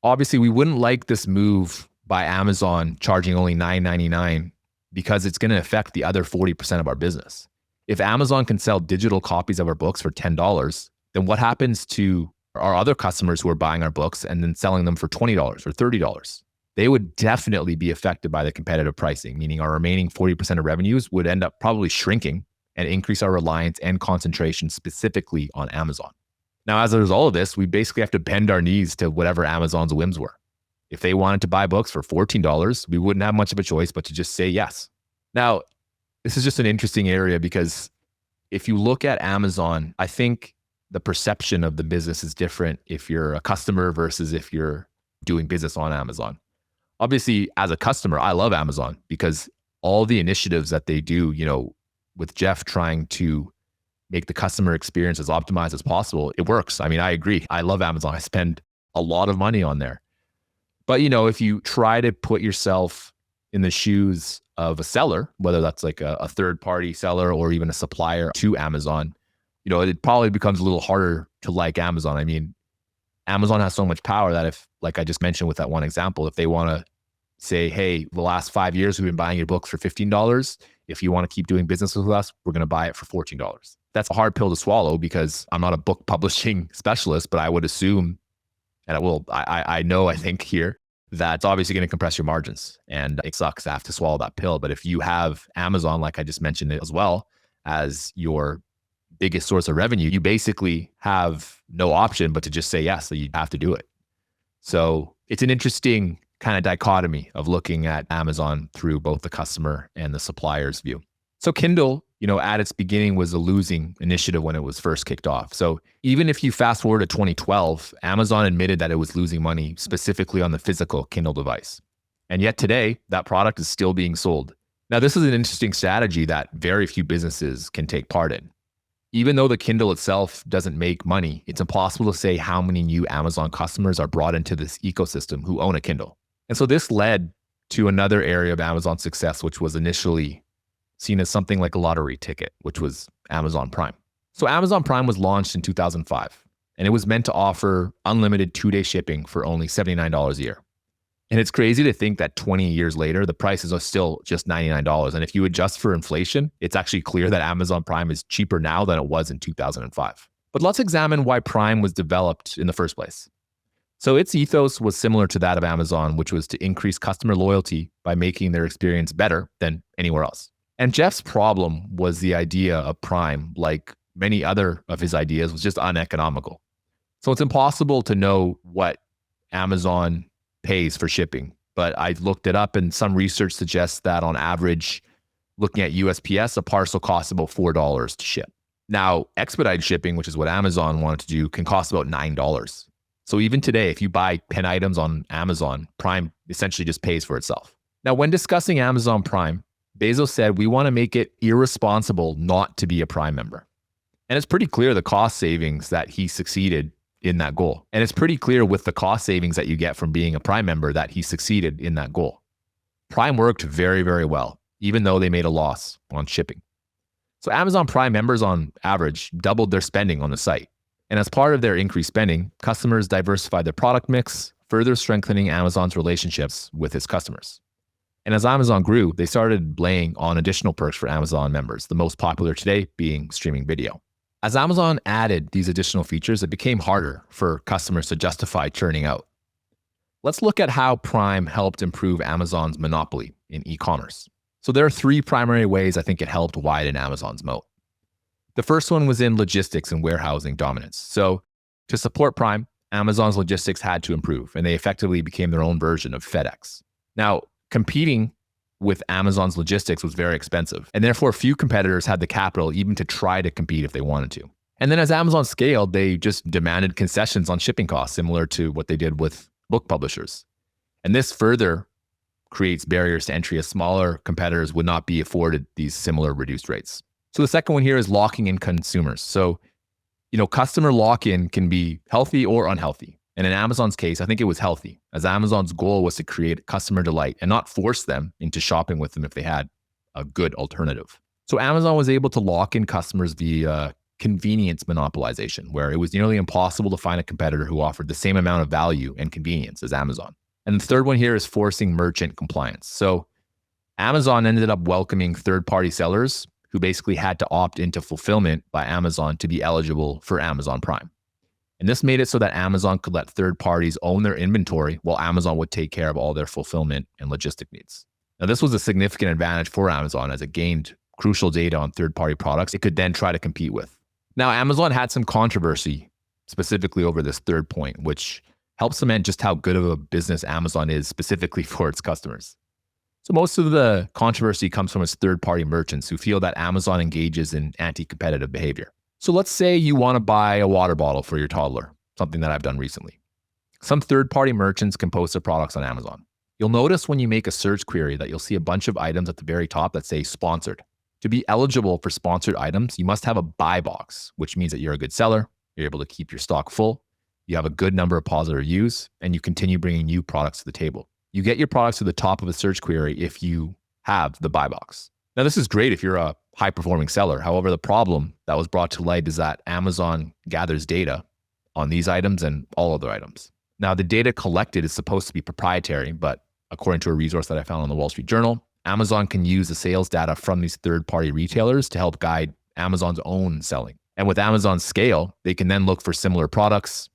obviously, we wouldn't like this move by Amazon charging only $9.99 because it's going to affect the other 40% of our business. If Amazon can sell digital copies of our books for $10, then what happens to our other customers who are buying our books and then selling them for $20 or $30? They would definitely be affected by the competitive pricing, meaning our remaining 40% of revenues would end up probably shrinking and increase our reliance and concentration specifically on Amazon. Now, as a result of this, we basically have to bend our knees to whatever Amazon's whims were. If they wanted to buy books for $14, we wouldn't have much of a choice but to just say yes. Now, this is just an interesting area because if you look at Amazon, I think the perception of the business is different if you're a customer versus if you're doing business on Amazon. Obviously, as a customer, I love Amazon because all the initiatives that they do, with Jeff trying to make the customer experience as optimized as possible, it works. I mean, I agree. I love Amazon. I spend a lot of money on there. But, if you try to put yourself in the shoes of a seller, whether that's like a third-party seller or even a supplier to Amazon, it probably becomes a little harder to like Amazon. I mean, Amazon has so much power that if, like I just mentioned with that one example, if they want to say, hey, the last 5 years we've been buying your books for $15. If you want to keep doing business with us, we're going to buy it for $14. That's a hard pill to swallow because I'm not a book publishing specialist, but I would assume And it will, I think here that's obviously going to compress your margins. And it sucks to have to swallow that pill. But if you have Amazon, like I just mentioned it as well, as your biggest source of revenue, you basically have no option but to just say yes. So you have to do it. So it's an interesting kind of dichotomy of looking at Amazon through both the customer and the supplier's view. So Kindle, at its beginning was a losing initiative when it was first kicked off. So even if you fast forward to 2012, Amazon admitted that it was losing money specifically on the physical Kindle device. And yet today, that product is still being sold. Now, this is an interesting strategy that very few businesses can take part in. Even though the Kindle itself doesn't make money, it's impossible to say how many new Amazon customers are brought into this ecosystem who own a Kindle. And so this led to another area of Amazon's success, which was initially seen as something like a lottery ticket, which was Amazon Prime. So Amazon Prime was launched in 2005, and it was meant to offer unlimited 2-day shipping for only $79 a year. And it's crazy to think that 20 years later, the prices are still just $99. And if you adjust for inflation, it's actually clear that Amazon Prime is cheaper now than it was in 2005. But let's examine why Prime was developed in the first place. So its ethos was similar to that of Amazon, which was to increase customer loyalty by making their experience better than anywhere else. And Jeff's problem was the idea of Prime, like many other of his ideas, was just uneconomical. So it's impossible to know what Amazon pays for shipping. But I looked it up, and some research suggests that on average, looking at USPS, a parcel costs about $4 to ship. Now, expedited shipping, which is what Amazon wanted to do, can cost about $9. So even today, if you buy 10 items on Amazon, Prime essentially just pays for itself. Now, when discussing Amazon Prime, Bezos said, we want to make it irresponsible not to be a Prime member. And it's pretty clear the cost savings that he succeeded in that goal. And it's pretty clear with the cost savings that you get from being a Prime member that he succeeded in that goal. Prime worked very, very well, even though they made a loss on shipping. So Amazon Prime members on average doubled their spending on the site. And as part of their increased spending, customers diversified their product mix, further strengthening Amazon's relationships with its customers. And as Amazon grew, they started laying on additional perks for Amazon members, the most popular today being streaming video. As Amazon added these additional features, it became harder for customers to justify churning out. Let's look at how Prime helped improve Amazon's monopoly in e-commerce. So there are 3 primary ways I think it helped widen Amazon's moat. The first one was in logistics and warehousing dominance. So to support Prime, Amazon's logistics had to improve, and they effectively became their own version of FedEx. Now, competing with Amazon's logistics was very expensive, and therefore few competitors had the capital even to try to compete if they wanted to. And then as Amazon scaled, they just demanded concessions on shipping costs, similar to what they did with book publishers. And this further creates barriers to entry as smaller competitors would not be afforded these similar reduced rates. So the second one here is locking in consumers. So, customer lock-in can be healthy or unhealthy. And in Amazon's case, I think it was healthy, as Amazon's goal was to create customer delight and not force them into shopping with them if they had a good alternative. So Amazon was able to lock in customers via convenience monopolization, where it was nearly impossible to find a competitor who offered the same amount of value and convenience as Amazon. And the third one here is forcing merchant compliance. So Amazon ended up welcoming third-party sellers who basically had to opt into fulfillment by Amazon to be eligible for Amazon Prime. And this made it so that Amazon could let third parties own their inventory while Amazon would take care of all their fulfillment and logistic needs. Now, this was a significant advantage for Amazon as it gained crucial data on third-party products it could then try to compete with. Now, Amazon had some controversy specifically over this third point, which helps cement just how good of a business Amazon is specifically for its customers. So most of the controversy comes from its third-party merchants who feel that Amazon engages in anti-competitive behavior. So let's say you want to buy a water bottle for your toddler, something that I've done recently. Some third-party merchants can post their products on Amazon. You'll notice when you make a search query that you'll see a bunch of items at the very top that say sponsored. To be eligible for sponsored items, you must have a buy box, which means that you're a good seller, you're able to keep your stock full, you have a good number of positive reviews, and you continue bringing new products to the table. You get your products to the top of a search query if you have the buy box. Now, this is great if you're a high-performing seller. However, the problem that was brought to light is that Amazon gathers data on these items and all other items. Now, the data collected is supposed to be proprietary, but according to a resource that I found on the Wall Street Journal, Amazon can use the sales data from these third-party retailers to help guide Amazon's own selling. And with Amazon's scale, they can then look for similar products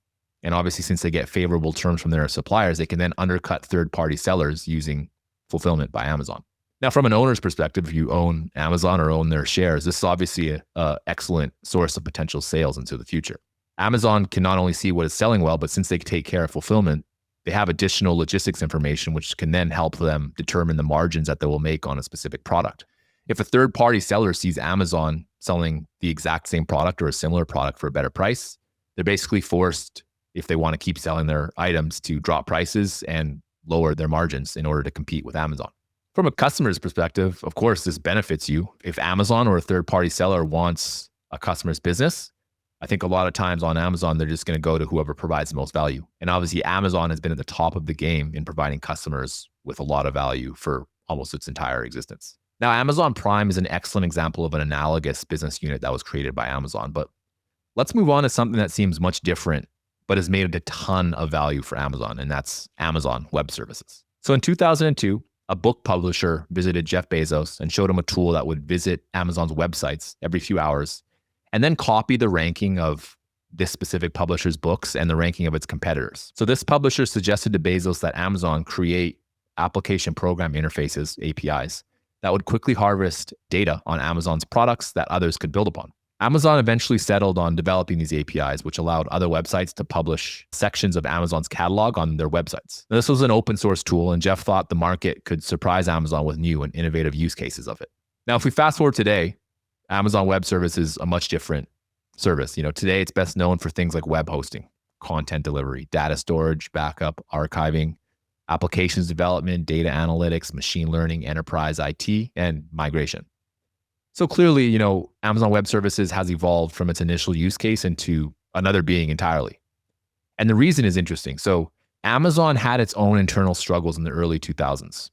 And obviously, since they get favorable terms from their suppliers, they can then undercut third-party sellers using fulfillment by Amazon. Now, from an owner's perspective, if you own Amazon or own their shares, this is obviously an excellent source of potential sales into the future. Amazon can not only see what is selling well, but since they take care of fulfillment, they have additional logistics information, which can then help them determine the margins that they will make on a specific product. If a third-party seller sees Amazon selling the exact same product or a similar product for a better price, they're basically forced, if they want to keep selling their items, to drop prices and lower their margins in order to compete with Amazon. From a customer's perspective, of course, this benefits you. If Amazon or a third-party seller wants a customer's business, I think a lot of times on Amazon, they're just going to go to whoever provides the most value. And obviously, Amazon has been at the top of the game in providing customers with a lot of value for almost its entire existence. Now, Amazon Prime is an excellent example of an analogous business unit that was created by Amazon. But let's move on to something that seems much different, but has made a ton of value for Amazon, and that's Amazon Web Services. So in 2002, a book publisher visited Jeff Bezos and showed him a tool that would visit Amazon's websites every few hours and then copy the ranking of this specific publisher's books and the ranking of its competitors. So this publisher suggested to Bezos that Amazon create application program interfaces, APIs, that would quickly harvest data on Amazon's products that others could build upon. Amazon eventually settled on developing these APIs, which allowed other websites to publish sections of Amazon's catalog on their websites. Now, this was an open source tool, and Jeff thought the market could surprise Amazon with new and innovative use cases of it. Now, if we fast forward today, Amazon Web Services is a much different service. Today it's best known for things like web hosting, content delivery, data storage, backup, archiving, applications development, data analytics, machine learning, enterprise IT, and migration. So clearly, Amazon Web Services has evolved from its initial use case into another being entirely. And the reason is interesting. So Amazon had its own internal struggles in the early 2000s.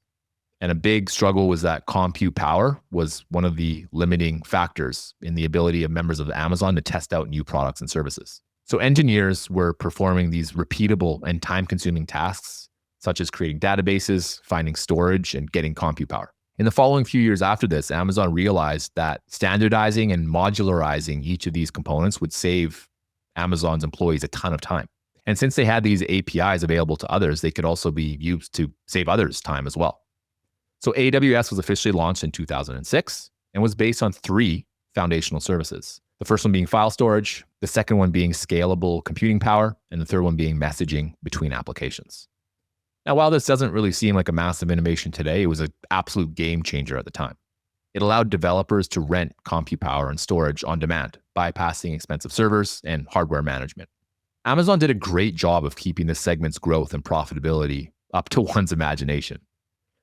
And a big struggle was that compute power was one of the limiting factors in the ability of members of Amazon to test out new products and services. So engineers were performing these repeatable and time-consuming tasks, such as creating databases, finding storage, and getting compute power. In the following few years after this, Amazon realized that standardizing and modularizing each of these components would save Amazon's employees a ton of time. And since they had these APIs available to others, they could also be used to save others time as well. So AWS was officially launched in 2006 and was based on 3 foundational services. The first one being file storage, the second one being scalable computing power, and the third one being messaging between applications. Now, while this doesn't really seem like a massive innovation today, it was an absolute game changer at the time. It allowed developers to rent compute power and storage on demand, bypassing expensive servers and hardware management. Amazon did a great job of keeping this segment's growth and profitability up to one's imagination.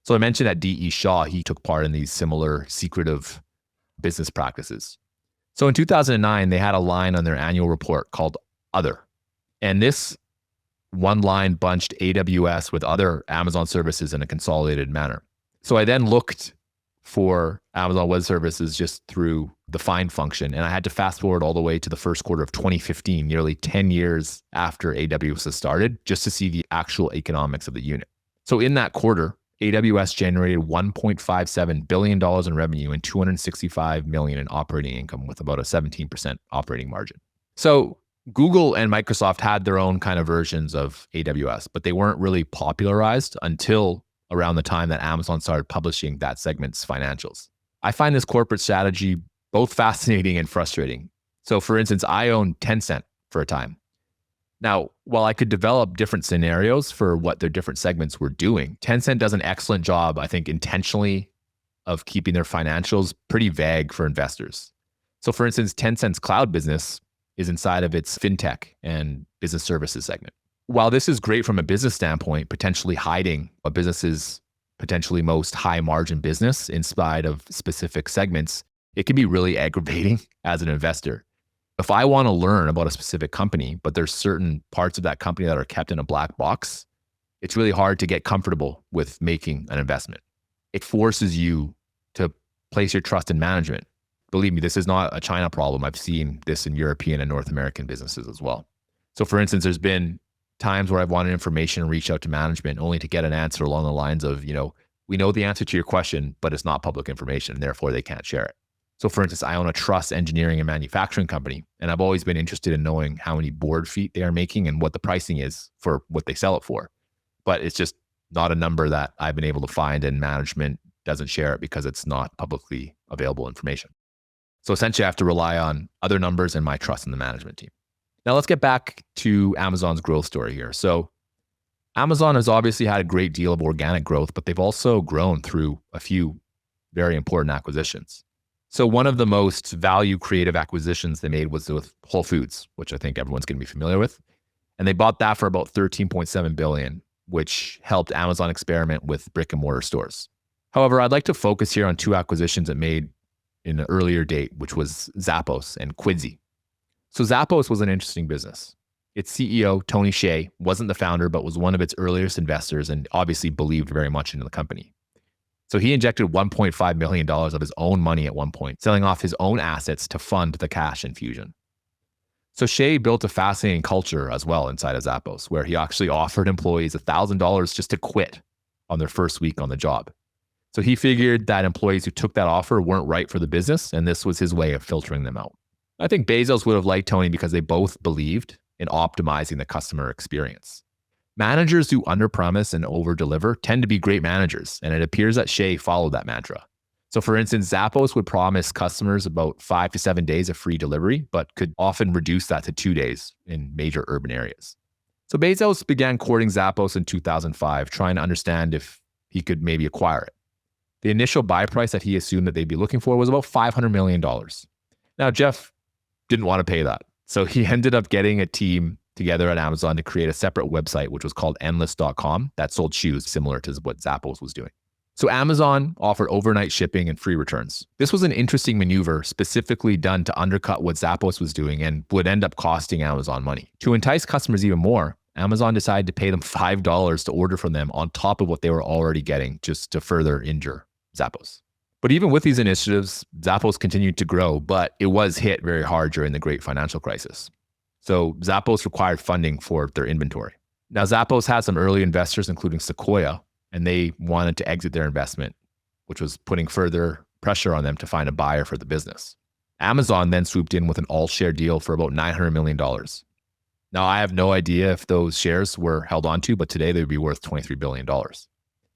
So I mentioned that D.E. Shaw, he took part in these similar secretive business practices. So in 2009, they had a line on their annual report called Other. And this one line bunched AWS with other Amazon services in a consolidated manner. So I then looked for Amazon Web Services just through the find function, and I had to fast forward all the way to the first quarter of 2015, nearly 10 years after AWS has started, just to see the actual economics of the unit. So in that quarter, AWS generated $1.57 billion in revenue and $265 million in operating income with about a 17% operating margin. So Google and Microsoft had their own kind of versions of AWS, but they weren't really popularized until around the time that Amazon started publishing that segment's financials. I find this corporate strategy both fascinating and frustrating. So for instance, I owned Tencent for a time. Now, while I could develop different scenarios for what their different segments were doing, Tencent does an excellent job, I think, intentionally of keeping their financials pretty vague for investors. So for instance, Tencent's cloud business is inside of its fintech and business services segment. While this is great from a business standpoint, potentially hiding a business's potentially most high margin business inside of specific segments, it can be really aggravating as an investor. If I want to learn about a specific company, but there's certain parts of that company that are kept in a black box, it's really hard to get comfortable with making an investment. It forces you to place your trust in management. Believe me, this is not a China problem. I've seen this in European and North American businesses as well. So for instance, there's been times where I've wanted information and reached out to management only to get an answer along the lines of, we know the answer to your question, but it's not public information, and therefore they can't share it. So for instance, I own a truss engineering and manufacturing company, and I've always been interested in knowing how many board feet they are making and what the pricing is for what they sell it for. But it's just not a number that I've been able to find, and management doesn't share it because it's not publicly available information. So essentially, I have to rely on other numbers and my trust in the management team. Now let's get back to Amazon's growth story here. So Amazon has obviously had a great deal of organic growth, but they've also grown through a few very important acquisitions. So one of the most value creative acquisitions they made was with Whole Foods, which I think everyone's going to be familiar with. And they bought that for about $13.7 billion, which helped Amazon experiment with brick and mortar stores. However, I'd like to focus here on two acquisitions it made in an earlier date, which was Zappos and Quidsi. So Zappos was an interesting business. Its CEO, Tony Hsieh, wasn't the founder, but was one of its earliest investors and obviously believed very much into the company. So he injected $1.5 million of his own money at one point, selling off his own assets to fund the cash infusion. So Hsieh built a fascinating culture as well inside of Zappos, where he actually offered employees $1,000 just to quit on their first week on the job. So he figured that employees who took that offer weren't right for the business, and this was his way of filtering them out. I think Bezos would have liked Tony because they both believed in optimizing the customer experience. Managers who underpromise and overdeliver tend to be great managers, and it appears that Hsieh followed that mantra. So for instance, Zappos would promise customers about 5 to 7 days of free delivery, but could often reduce that to 2 days in major urban areas. So Bezos began courting Zappos in 2005, trying to understand if he could maybe acquire it. The initial buy price that he assumed that they'd be looking for was about $500 million. Now, Jeff didn't want to pay that. So he ended up getting a team together at Amazon to create a separate website, which was called endless.com, that sold shoes similar to what Zappos was doing. So Amazon offered overnight shipping and free returns. This was an interesting maneuver specifically done to undercut what Zappos was doing and would end up costing Amazon money. To entice customers even more, Amazon decided to pay them $5 to order from them on top of what they were already getting, just to further injure Zappos. But even with these initiatives, Zappos continued to grow, but it was hit very hard during the great financial crisis. So Zappos required funding for their inventory. Now, Zappos had some early investors, including Sequoia, and they wanted to exit their investment, which was putting further pressure on them to find a buyer for the business. Amazon then swooped in with an all-share deal for about $900 million. Now, I have no idea if those shares were held onto, but today they would be worth $23 billion.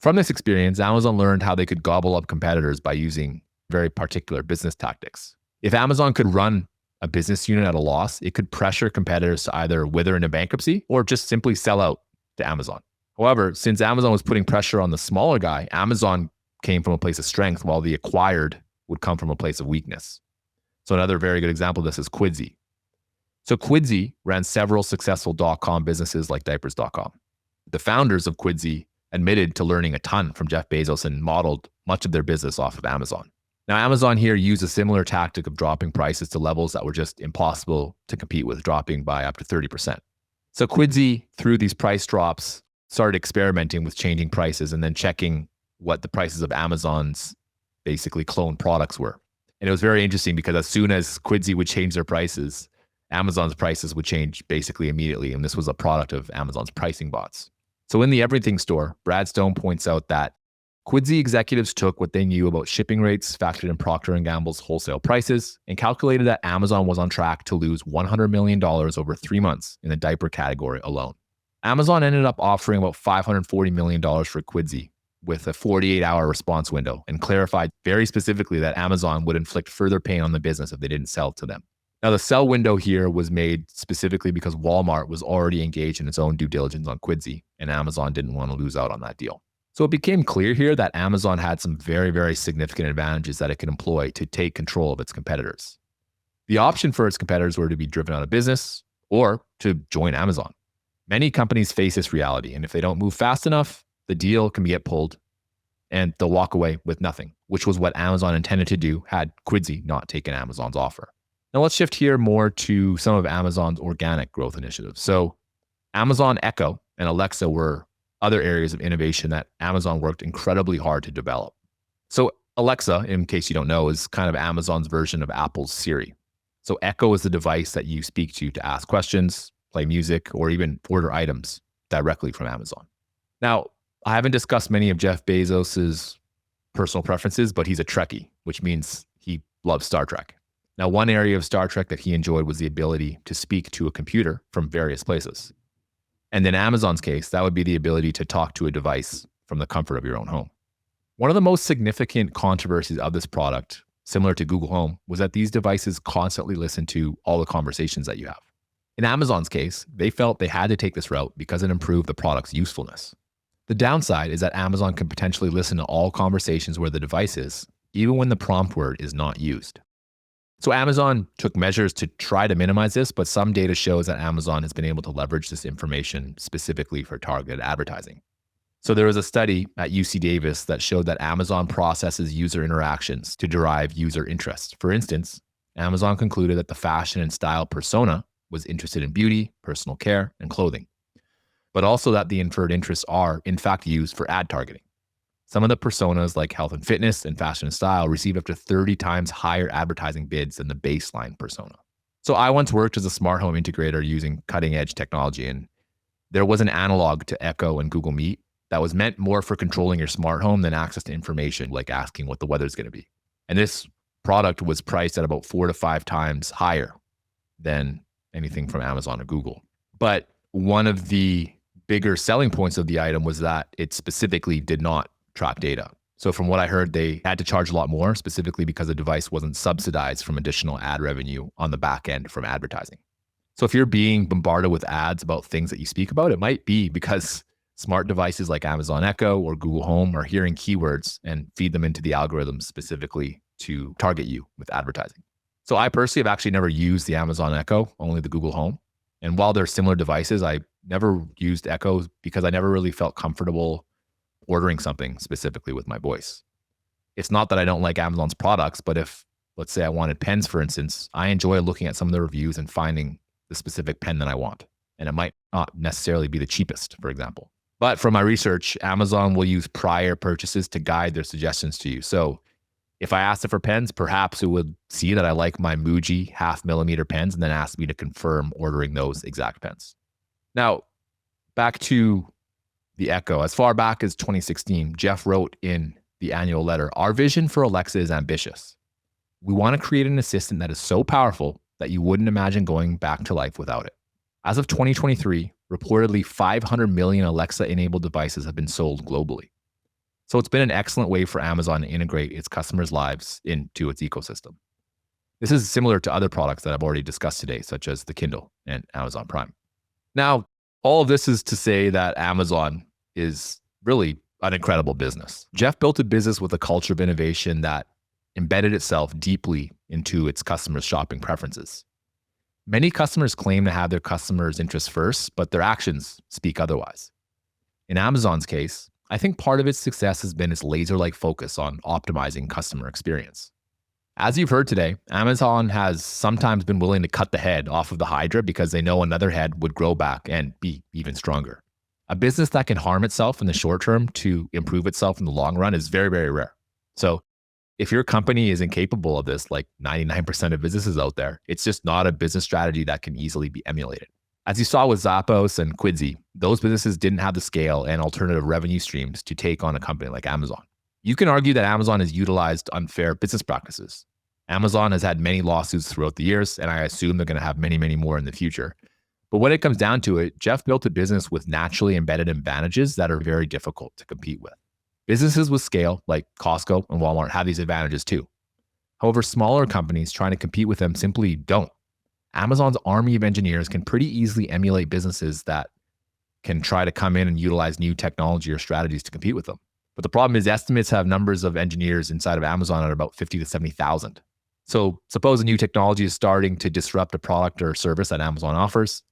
From this experience, Amazon learned how they could gobble up competitors by using very particular business tactics. If Amazon could run a business unit at a loss, it could pressure competitors to either wither into bankruptcy or just simply sell out to Amazon. However, since Amazon was putting pressure on the smaller guy, Amazon came from a place of strength while the acquired would come from a place of weakness. So another very good example of this is Quidsi. So Quidsi ran several successful .com businesses like diapers.com. The founders of Quidsi admitted to learning a ton from Jeff Bezos and modeled much of their business off of Amazon. Now, Amazon here used a similar tactic of dropping prices to levels that were just impossible to compete with, dropping by up to 30%. So Quidsi, through these price drops, started experimenting with changing prices and then checking what the prices of Amazon's basically clone products were. And it was very interesting because as soon as Quidsi would change their prices, Amazon's prices would change basically immediately. And this was a product of Amazon's pricing bots. So in the Everything store, Brad Stone points out that Quidsi executives took what they knew about shipping rates, factored in Procter & Gamble's wholesale prices, and calculated that Amazon was on track to lose $100 million over 3 months in the diaper category alone. Amazon ended up offering about $540 million for Quidsi with a 48-hour response window and clarified very specifically that Amazon would inflict further pain on the business if they didn't sell to them. Now, the sell window here was made specifically because Walmart was already engaged in its own due diligence on Quidsi, and Amazon didn't want to lose out on that deal. So it became clear here that Amazon had some very, very significant advantages that it could employ to take control of its competitors. The option for its competitors were to be driven out of business or to join Amazon. Many companies face this reality, and if they don't move fast enough, the deal can get pulled and they'll walk away with nothing, which was what Amazon intended to do had Quidsi not taken Amazon's offer. Now let's shift here more to some of Amazon's organic growth initiatives. So Amazon Echo and Alexa were other areas of innovation that Amazon worked incredibly hard to develop. So Alexa, in case you don't know, is kind of Amazon's version of Apple's Siri. So Echo is the device that you speak to ask questions, play music, or even order items directly from Amazon. Now, I haven't discussed many of Jeff Bezos's personal preferences, but he's a Trekkie, which means he loved Star Trek. Now, one area of Star Trek that he enjoyed was the ability to speak to a computer from various places. And in Amazon's case, that would be the ability to talk to a device from the comfort of your own home. One of the most significant controversies of this product, similar to Google Home, was that these devices constantly listen to all the conversations that you have. In Amazon's case, they felt they had to take this route because it improved the product's usefulness. The downside is that Amazon can potentially listen to all conversations where the device is, even when the prompt word is not used. So Amazon took measures to try to minimize this, but some data shows that Amazon has been able to leverage this information specifically for targeted advertising. So there was a study at UC Davis that showed that Amazon processes user interactions to derive user interest. For instance, Amazon concluded that the fashion and style persona was interested in beauty, personal care, and clothing, but also that the inferred interests are, in fact, used for ad targeting. Some of the personas like health and fitness and fashion and style receive up to 30 times higher advertising bids than the baseline persona. So I once worked as a smart home integrator using cutting edge technology, and there was an analog to Echo and Google Meet that was meant more for controlling your smart home than access to information like asking what the weather's going to be. And this product was priced at about 4 to 5 times higher than anything from Amazon or Google. But one of the bigger selling points of the item was that it specifically did not track data. So from what I heard, they had to charge a lot more, specifically because the device wasn't subsidized from additional ad revenue on the back end from advertising. So if you're being bombarded with ads about things that you speak about, it might be because smart devices like Amazon Echo or Google Home are hearing keywords and feed them into the algorithms specifically to target you with advertising. So I personally have actually never used the Amazon Echo, only the Google Home. And while they're similar devices, I never used Echo because I never really felt comfortable ordering something specifically with my voice. It's not that I don't like Amazon's products, but if, let's say I wanted pens, for instance, I enjoy looking at some of the reviews and finding the specific pen that I want. And it might not necessarily be the cheapest, for example. But from my research, Amazon will use prior purchases to guide their suggestions to you. So if I asked it for pens, perhaps it would see that I like my Muji 0.5mm pens and then ask me to confirm ordering those exact pens. Now, back to the Echo. As far back as 2016, Jeff wrote in the annual letter, "Our vision for Alexa is ambitious. We want to create an assistant that is so powerful that you wouldn't imagine going back to life without it." As of 2023, reportedly 500 million Alexa-enabled devices have been sold globally. So it's been an excellent way for Amazon to integrate its customers' lives into its ecosystem. This is similar to other products that I've already discussed today, such as the Kindle and Amazon Prime. Now, all of this is to say that Amazon is really an incredible business. Jeff built a business with a culture of innovation that embedded itself deeply into its customers' shopping preferences. Many customers claim to have their customers' interests first, but their actions speak otherwise. In Amazon's case, I think part of its success has been its laser-like focus on optimizing customer experience. As you've heard today, Amazon has sometimes been willing to cut the head off of the Hydra because they know another head would grow back and be even stronger. A business that can harm itself in the short term to improve itself in the long run is very, very rare. So if your company is incapable of this, like 99% of businesses out there, it's just not a business strategy that can easily be emulated. As you saw with Zappos and Quidsy, those businesses didn't have the scale and alternative revenue streams to take on a company like Amazon. You can argue that Amazon has utilized unfair business practices. Amazon has had many lawsuits throughout the years, and I assume they're going to have many, many more in the future. But when it comes down to it, Jeff built a business with naturally embedded advantages that are very difficult to compete with. Businesses with scale, like Costco and Walmart, have these advantages too. However, smaller companies trying to compete with them simply don't. Amazon's army of engineers can pretty easily emulate businesses that can try to come in and utilize new technology or strategies to compete with them. But the problem is estimates have numbers of engineers inside of Amazon at about 50 to 70,000. So suppose a new technology is starting to disrupt a product or service that Amazon offers.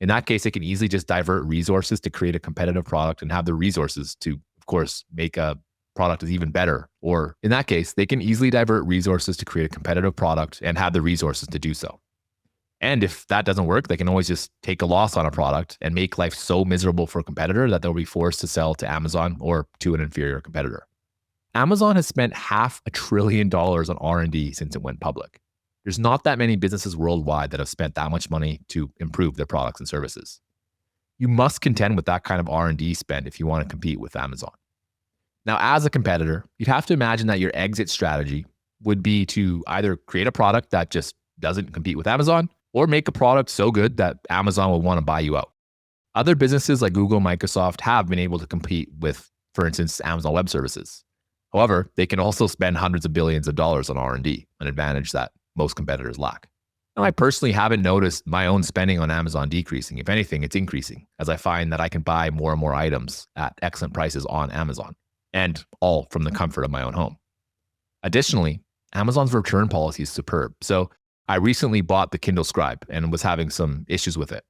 In that case, it can easily just divert resources to create a competitive product and have the resources to, of course, make a product that's even better. Or in that case, they can easily divert resources to create a competitive product and have the resources to do so. And if that doesn't work, they can always just take a loss on a product and make life so miserable for a competitor that they'll be forced to sell to Amazon or to an inferior competitor. Amazon has spent $500 billion on R&D since it went public. There's not that many businesses worldwide that have spent that much money to improve their products and services. You must contend with that kind of R&D spend if you want to compete with Amazon. Now, as a competitor, you'd have to imagine that your exit strategy would be to either create a product that just doesn't compete with Amazon or make a product so good that Amazon will want to buy you out. Other businesses like Google, Microsoft have been able to compete with, for instance, Amazon Web Services. However, they can also spend hundreds of billions of dollars on R&D, an advantage that most competitors lack. Now, I personally haven't noticed my own spending on Amazon decreasing. If anything, it's increasing as I find that I can buy more and more items at excellent prices on Amazon, and all from the comfort of my own home. Additionally, Amazon's return policy is superb. So I recently bought the Kindle Scribe and was having some issues with it.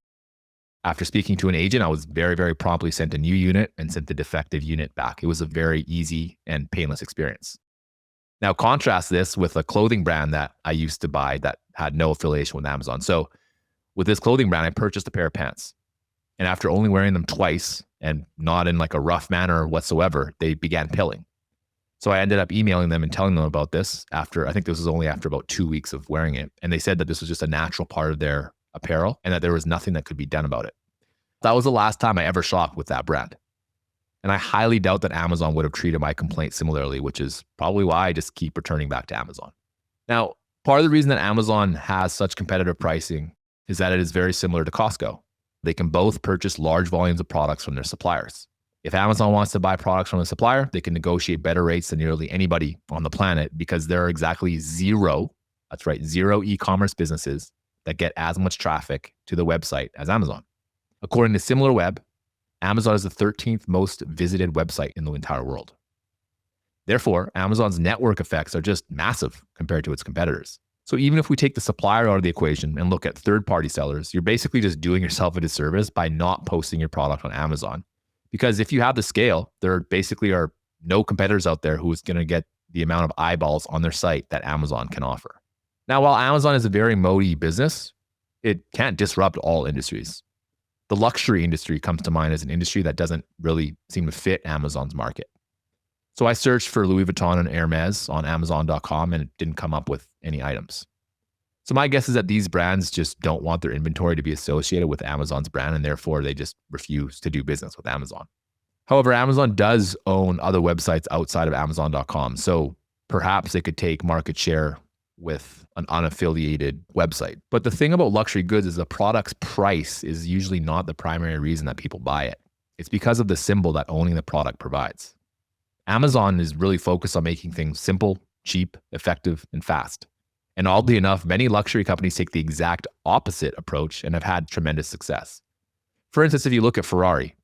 After speaking to an agent, I was very, very promptly sent a new unit and sent the defective unit back. It was a very easy and painless experience. Now, contrast this with a clothing brand that I used to buy that had no affiliation with Amazon. So with this clothing brand, I purchased a pair of pants. And after only wearing them twice and not in like a rough manner whatsoever, they began pilling. So I ended up emailing them and telling them about this after, I think this was only after about 2 weeks of wearing it. And they said that this was just a natural part of their apparel and that there was nothing that could be done about it. That was the last time I ever shopped with that brand. And I highly doubt that Amazon would have treated my complaint similarly, which is probably why I just keep returning back to Amazon. Now, part of the reason that Amazon has such competitive pricing is that it is very similar to Costco. They can both purchase large volumes of products from their suppliers. If Amazon wants to buy products from a supplier, they can negotiate better rates than nearly anybody on the planet because there are exactly zero, that's right, zero e-commerce businesses that get as much traffic to the website as Amazon. According to SimilarWeb, Amazon is the 13th most visited website in the entire world. Therefore, Amazon's network effects are just massive compared to its competitors. So even if we take the supplier out of the equation and look at third-party sellers, you're basically just doing yourself a disservice by not posting your product on Amazon. Because if you have the scale, there basically are no competitors out there who is going to get the amount of eyeballs on their site that Amazon can offer. Now, while Amazon is a very moaty business, it can't disrupt all industries. The luxury industry comes to mind as an industry that doesn't really seem to fit Amazon's market. So I searched for Louis Vuitton and Hermes on Amazon.com and it didn't come up with any items. So my guess is that these brands just don't want their inventory to be associated with Amazon's brand and therefore they just refuse to do business with Amazon. However, Amazon does own other websites outside of Amazon.com. So perhaps they could take market share with an unaffiliated website. But the thing about luxury goods is the product's price is usually not the primary reason that people buy it. It's because of the symbol that owning the product provides. Amazon is really focused on making things simple, cheap, effective, and fast. And oddly enough, many luxury companies take the exact opposite approach and have had tremendous success. For instance, if you look at Ferrari,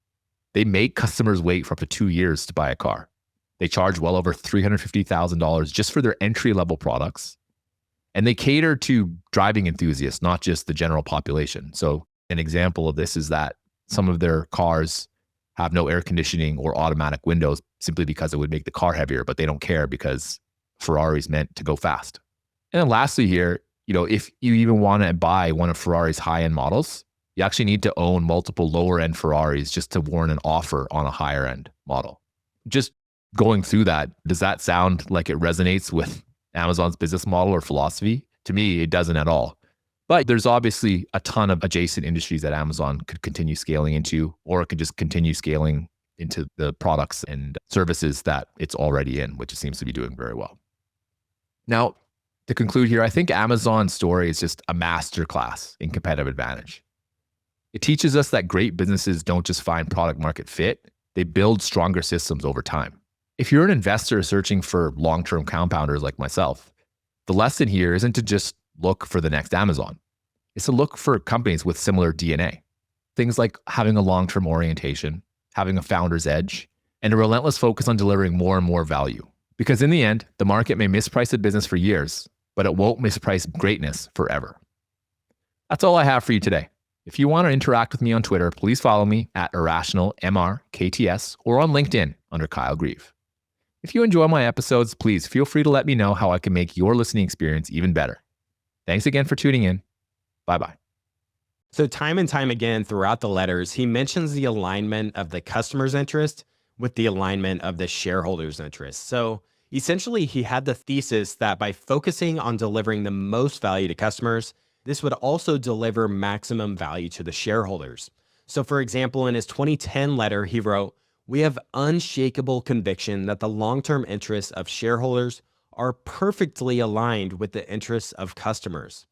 they make customers wait for up to 2 years to buy a car. They charge well over $350,000 just for their entry-level products. And they cater to driving enthusiasts, not just the general population. So an example of this is that some of their cars have no air conditioning or automatic windows simply because it would make the car heavier, but they don't care because Ferrari's meant to go fast. And then lastly here, if you even want to buy one of Ferrari's high-end models, you actually need to own multiple lower-end Ferraris just to warrant an offer on a higher-end model. Just going through that, does that sound like it resonates with Amazon's business model or philosophy? To me, it doesn't at all. But there's obviously a ton of adjacent industries that Amazon could continue scaling into, or it could just continue scaling into the products and services that it's already in, which it seems to be doing very well. Now, to conclude here, I think Amazon's story is just a masterclass in competitive advantage. It teaches us that great businesses don't just find product market fit, they build stronger systems over time. If you're an investor searching for long-term compounders like myself, the lesson here isn't to just look for the next Amazon. It's to look for companies with similar DNA. Things like having a long-term orientation, having a founder's edge, and a relentless focus on delivering more and more value. Because in the end, the market may misprice a business for years, but it won't misprice greatness forever. That's all I have for you today. If you want to interact with me on Twitter, please follow me at IrrationalMRKTS or on LinkedIn under Kyle Grieve. If you enjoy my episodes, please feel free to let me know how I can make your listening experience even better. Thanks again for tuning in. Bye-bye. So time and time again throughout the letters, he mentions the alignment of the customer's interest with the alignment of the shareholder's interest. So essentially, he had the thesis that by focusing on delivering the most value to customers, this would also deliver maximum value to the shareholders. So for example, in his 2010 letter, he wrote, "We have unshakable conviction that the long-term interests of shareholders are perfectly aligned with the interests of customers.